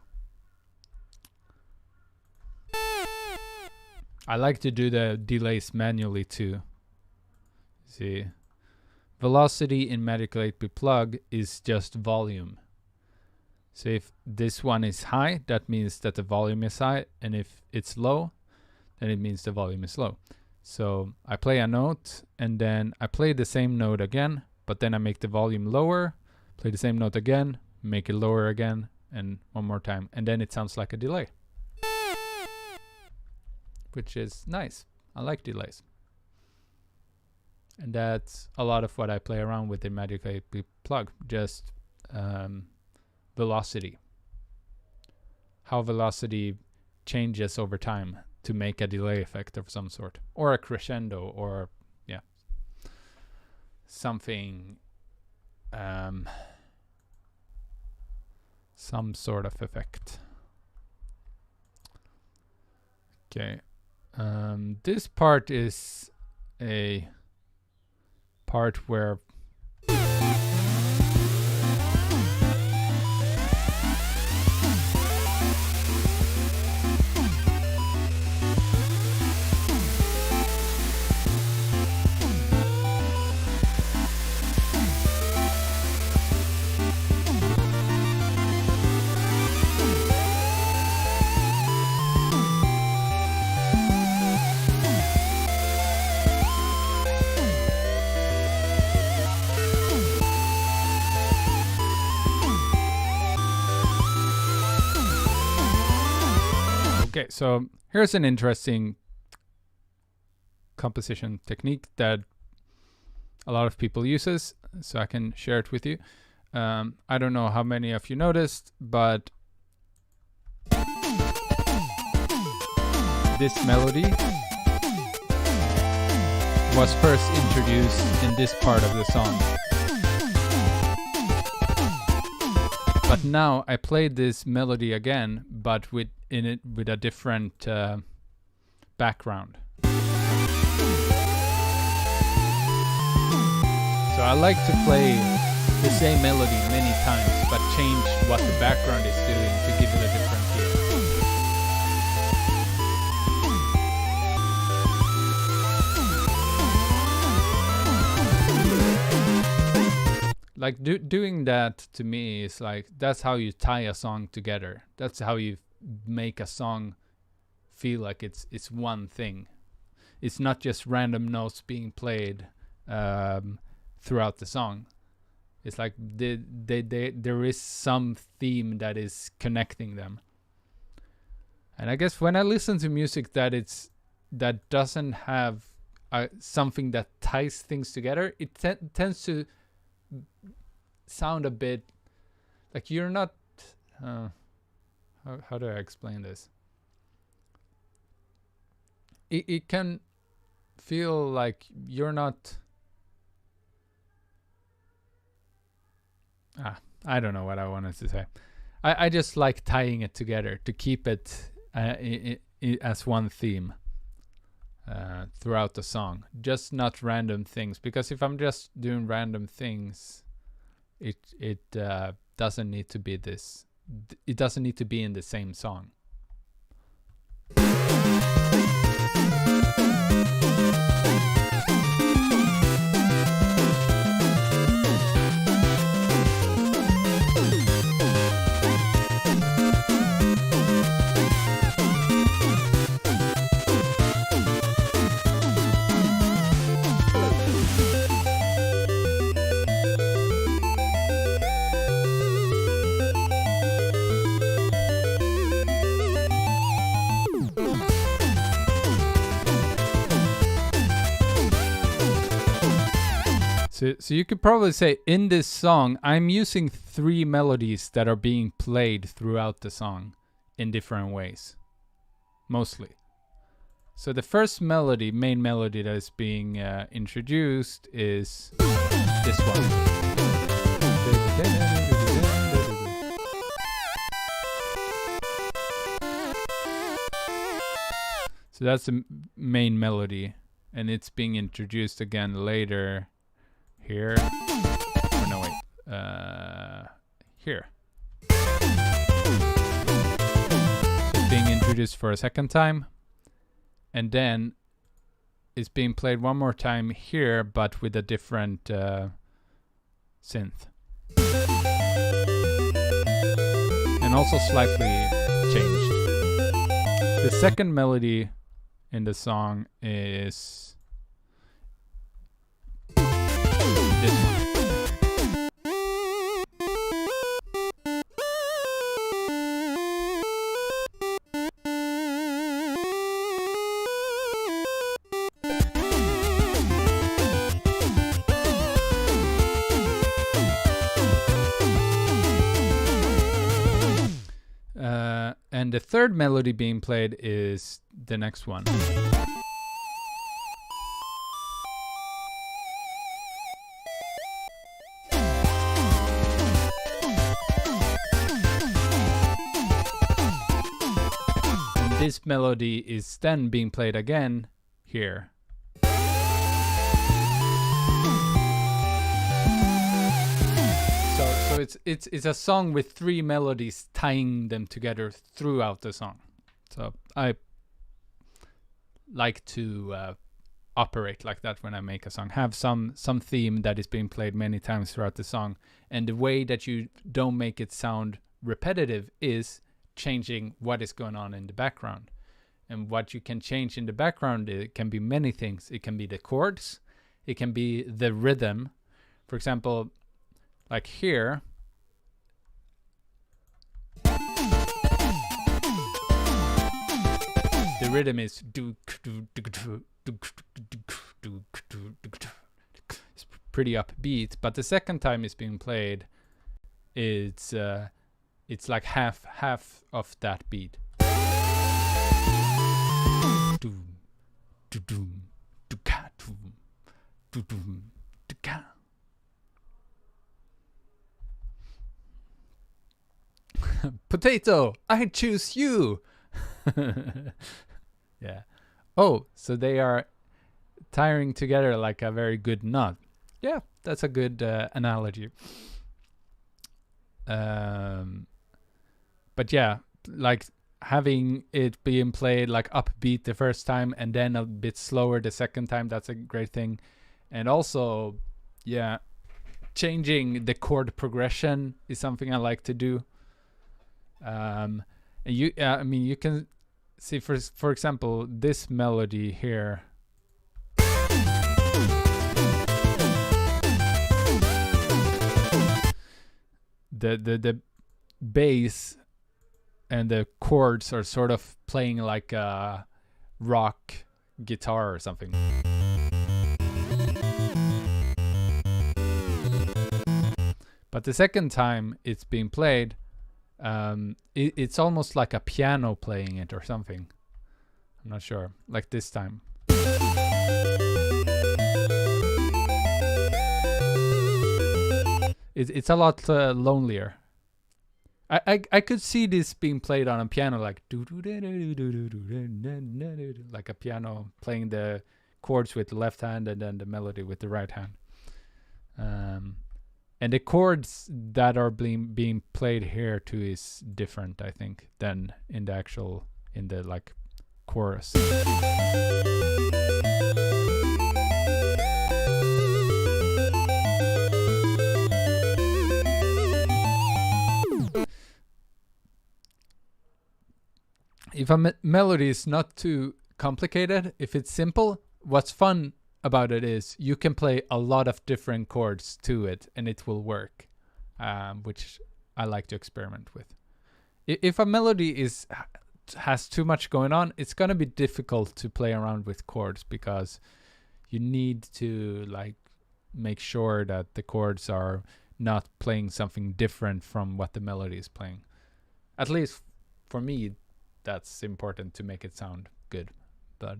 I like to do the delays manually too. See, velocity in Magical 8-bit plug is just volume. So if this one is high, that means that the volume is high, and if it's low, then it means the volume is low. So I play a note, and then I play the same note again, but then I make the volume lower, play the same note again, make it lower again, and one more time, and then it sounds like a delay, which is nice. I like delays. And that's a lot of what I play around with in Magic 8-bit plug, just velocity. How velocity changes over time to make a delay effect of some sort, or a crescendo, or yeah, something, some sort of effect. Okay, this part is a part where okay, so here's an interesting composition technique that a lot of people uses, so I can share it with you. I don't know how many of you noticed, but this melody was first introduced in this part of the song. But now I played this melody again, but with a different background. So I like to play the same melody many times, but change what the background is doing to give it a different feel. Like doing that to me is like, that's how you tie a song together. That's how you make a song feel like it's one thing. It's not just random notes being played throughout the song. It's like there is some theme that is connecting them. And I guess when I listen to music that doesn't have something that ties things together, it tends to sound a bit like you're not how do I explain this? It can feel like you're not I don't know what I wanted to say. I just like tying it together to keep it as one theme throughout the song, just not random things, because if I'm just doing random things, it doesn't need to be this. It doesn't need to be in the same song. So you could probably say in this song, I'm using 3 melodies that are being played throughout the song in different ways, mostly. So the first melody, main melody that is being introduced is this one. So that's the main melody, and it's being introduced again later. Here. Oh, no, wait. Here. this for a second time, and then it's being played one more time here, but with a different synth. And also slightly changed. The second melody in the song is this one. And the third melody being played is the next one. And this melody is then being played again here. So it's a song with 3 melodies tying them together throughout the song. So I like to operate like that when I make a song. Have some theme that is being played many times throughout the song. And the way that you don't make it sound repetitive is changing what is going on in the background. And what you can change in the background, it can be many things. It can be the chords. It can be the rhythm. For example, like here, the rhythm is it's pretty upbeat, but the second time it's being played, it's like half of that beat. Potato, I choose you. Yeah. Oh, so they are tying together like a very good knot. Yeah, that's a good analogy. But yeah, like having it being played like upbeat the first time and then a bit slower the second time, that's a great thing. And also, yeah, changing the chord progression is something I like to do. And you, I mean, you can see, for example, this melody here. The bass and the chords are sort of playing like a rock guitar or something. But the second time it's being played, it's almost like a piano playing it or something. I'm not sure. Like this time. It's a lot lonelier. I could see this being played on a piano, like a piano playing the chords with the left hand and then the melody with the right hand. And the chords that are being played here too is different, I think, than in the like chorus. If a melody is not too complicated, if it's simple, what's fun about it is you can play a lot of different chords to it and it will work, which I like to experiment with. If a melody has too much going on, it's going to be difficult to play around with chords because you need to like make sure that the chords are not playing something different from what the melody is playing. At least for me, that's important to make it sound good. But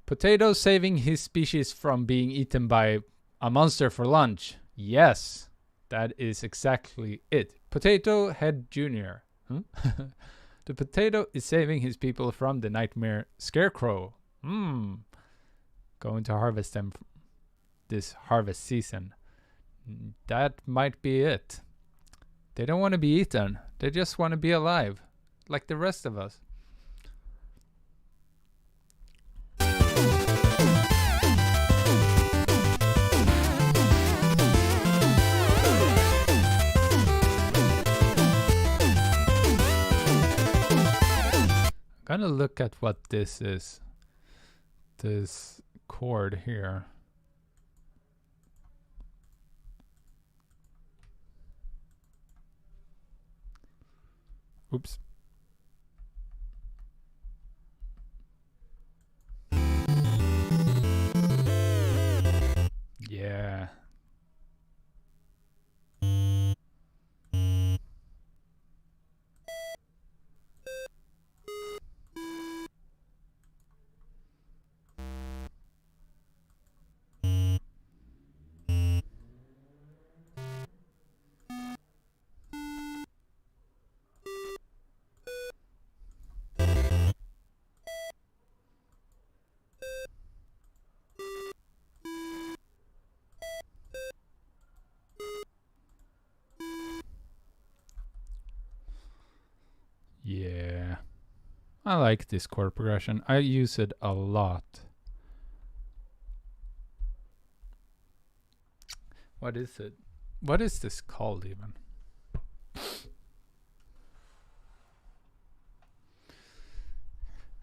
Potato saving his species from being eaten by a monster for lunch. Yes, that is exactly it. Potato Head Jr. The potato is saving his people from the nightmare scarecrow. Going to harvest them this harvest season. That might be it. They don't want to be eaten. They just want to be alive, like the rest of us. I'm gonna look at what this is. This chord here. Oops. Yeah. Yeah. I like this chord progression. I use it a lot. What is it? What is this called even?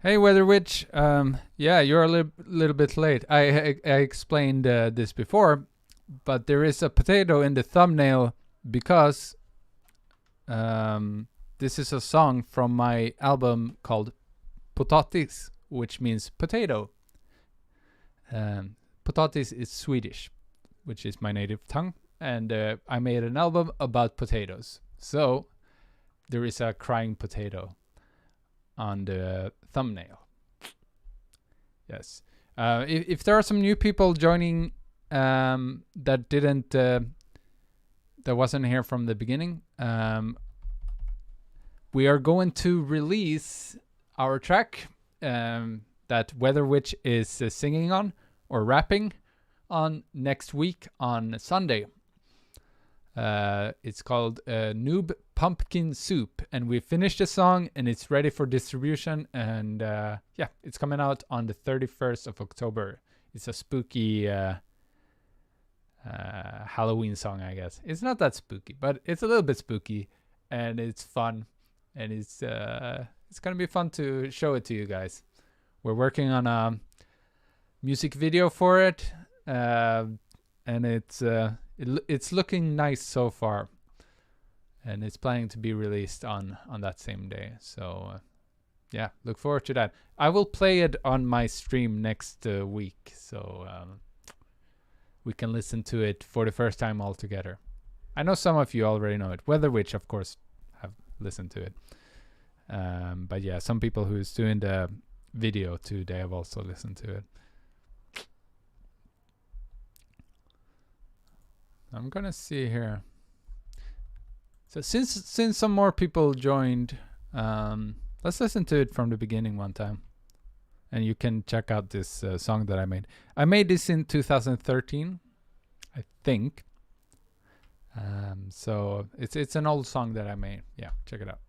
Hey, Weather Witch. Yeah, you're a little bit late. I explained this before, but there is a potato in the thumbnail because this is a song from my album called Potatis, which means potato. Potatis is Swedish, which is my native tongue, and I made an album about potatoes. So there is a crying potato on the thumbnail. Yes. If there are some new people joining that didn't that wasn't here from the beginning, we are going to release our track that Weather Witch is singing on or rapping on next week on Sunday. It's called Noob Pumpkin Soup, and we finished the song and it's ready for distribution, and yeah, it's coming out on the 31st of October. It's a spooky Halloween song, I guess. It's not that spooky, but it's a little bit spooky, and it's fun, and it's gonna be fun to show it to you guys. We're working on a music video for it, and it's looking nice so far, and it's planning to be released on that same day. So yeah, look forward to that. I will play it on my stream next week, so we can listen to it for the first time all together. I know some of you already know it. Weather Witch, of course, have listened to it. But yeah, some people who's doing the video too, they have also listened to it. I'm gonna see here. So since some more people joined, let's listen to it from the beginning one time, and you can check out this song that I made. I made this in 2013, I think. So it's an old song that I made. Yeah, check it out.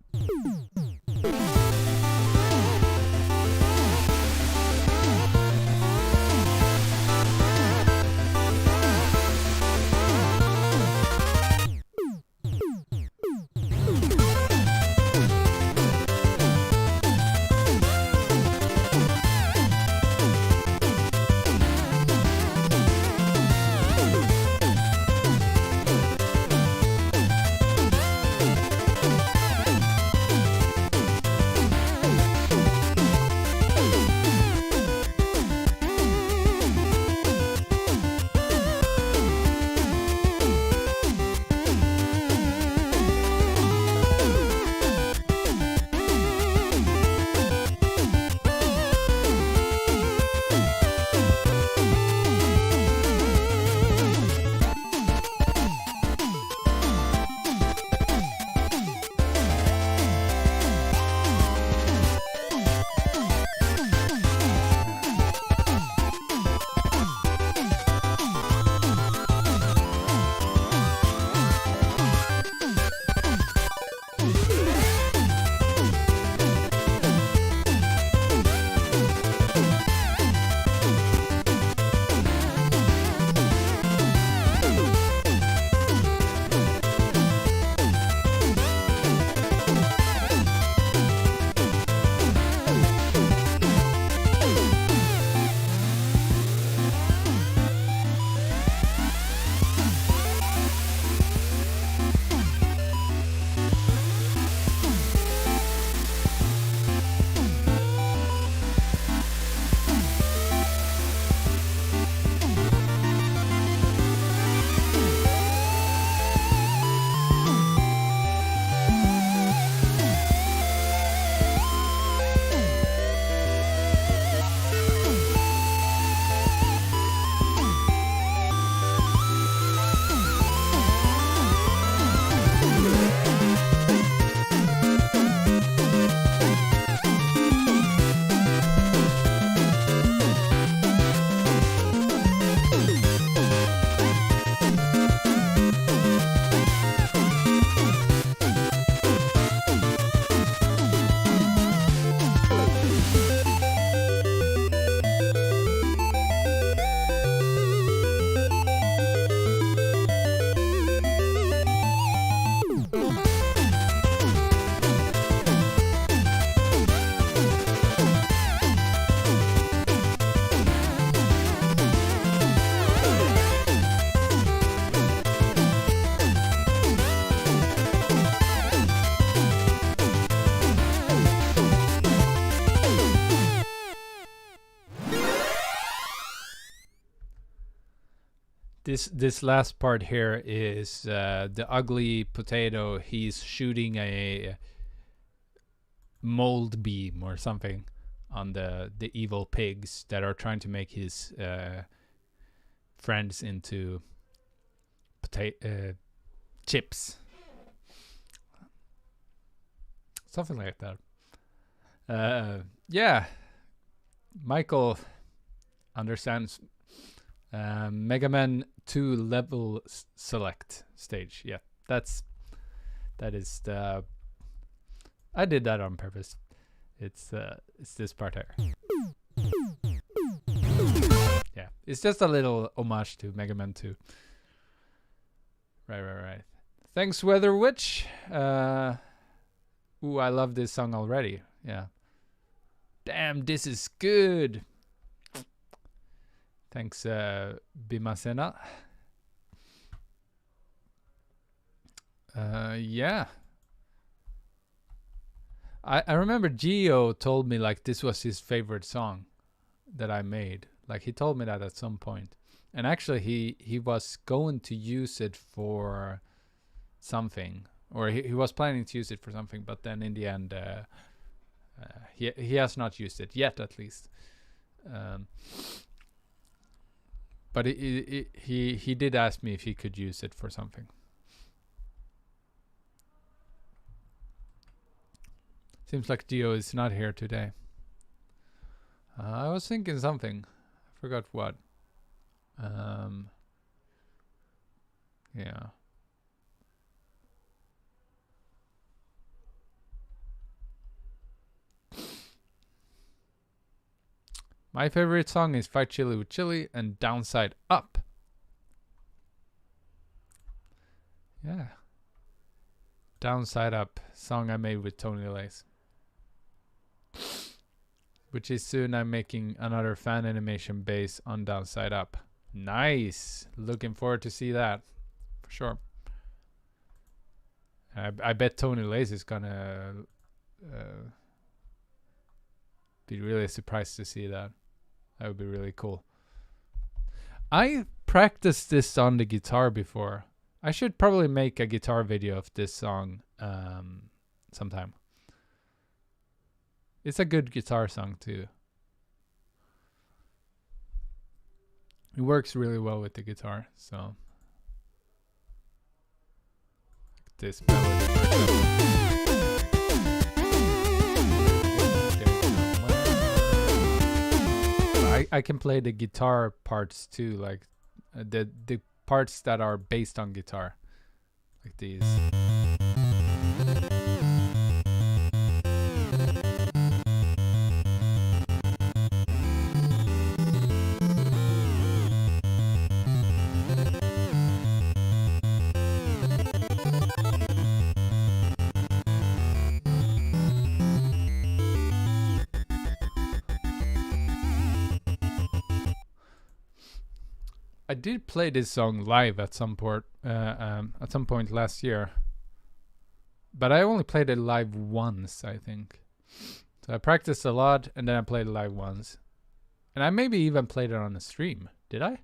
This last part here is the ugly potato. He's shooting a mold beam or something on the evil pigs that are trying to make his friends into chips, something like that. Yeah, Michael understands. Mega Man 2 level select stage. Yeah, that is the. I did that on purpose. It's this part here. Yeah, it's just a little homage to Mega Man 2. Right. Thanks, Weather Witch. Ooh, I love this song already. Yeah. Damn, this is good. Thanks, Bimasena. Yeah. I remember Gio told me like this was his favorite song that I made. Like he told me that at some point. And actually he was going to use it for something. Or he was planning to use it for something, but then in the end he has not used it yet, at least. But he did ask me if he could use it for something. Seems like Gio is not here today. I was thinking something. I forgot what. Yeah. My favorite song is Fight Chili with Chili and Downside Up. Yeah. Downside Up, song I made with Tony Lace. Which is soon I'm making another fan animation based on Downside Up. Nice. Looking forward to see that. For sure. I bet Tony Lace is gonna be really surprised to see that. That would be really cool. I practiced this on the guitar before. I should probably make a guitar video of this song sometime. It's a good guitar song too. It works really well with the guitar, so this I can play the guitar parts too, like the parts that are based on guitar, like these. I did play this song live at some point last year, but I only played it live once, I think. So I practiced a lot, and then I played it live once, and I maybe even played it on a stream. Did I?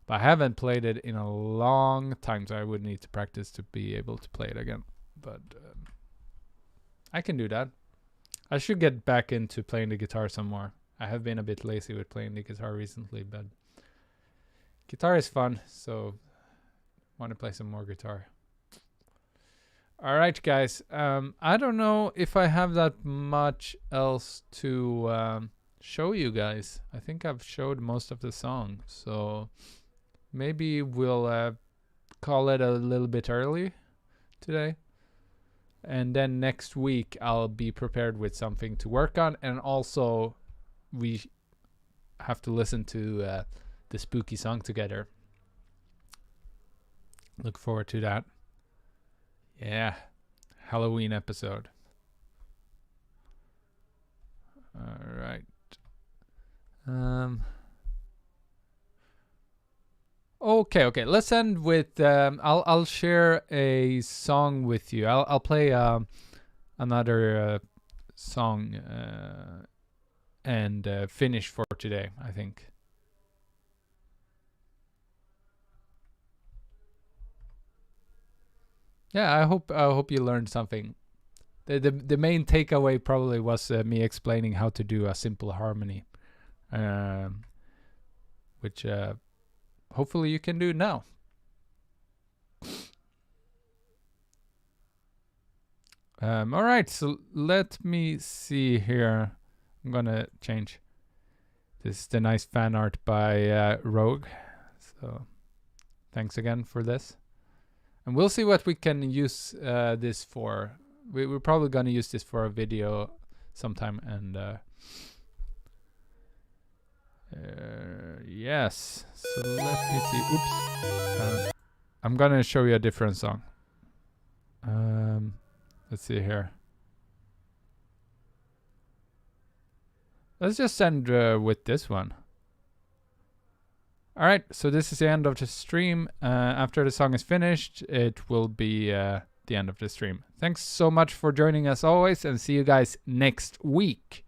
But I haven't played it in a long time, so I would need to practice to be able to play it again. But I can do that. I should get back into playing the guitar some more. I have been a bit lazy with playing the guitar recently, but guitar is fun, so want to play some more guitar. All right, guys. I don't know if I have that much else to show you guys. I think I've showed most of the song, so maybe we'll call it a little bit early today. And then next week I'll be prepared with something to work on, and also we have to listen to the spooky song together. Look forward to that. Yeah, Halloween episode. All right. Okay. Let's end with. I'll share a song with you. I'll play another song and finish for today, I think. yeah, I hope you learned something. The main takeaway probably was me explaining how to do a simple harmony, which hopefully you can do now. All right, so let me see here. I'm gonna change. This is the nice fan art by Rogue. So thanks again for this. And we'll see what we can use this for. We're probably gonna use this for a video sometime. And yes. So let me see. Oops. I'm gonna show you a different song. Let's see here. Let's just end with this one. All right, so this is the end of the stream. After the song is finished, it will be the end of the stream. Thanks so much for joining us always, and see you guys next week.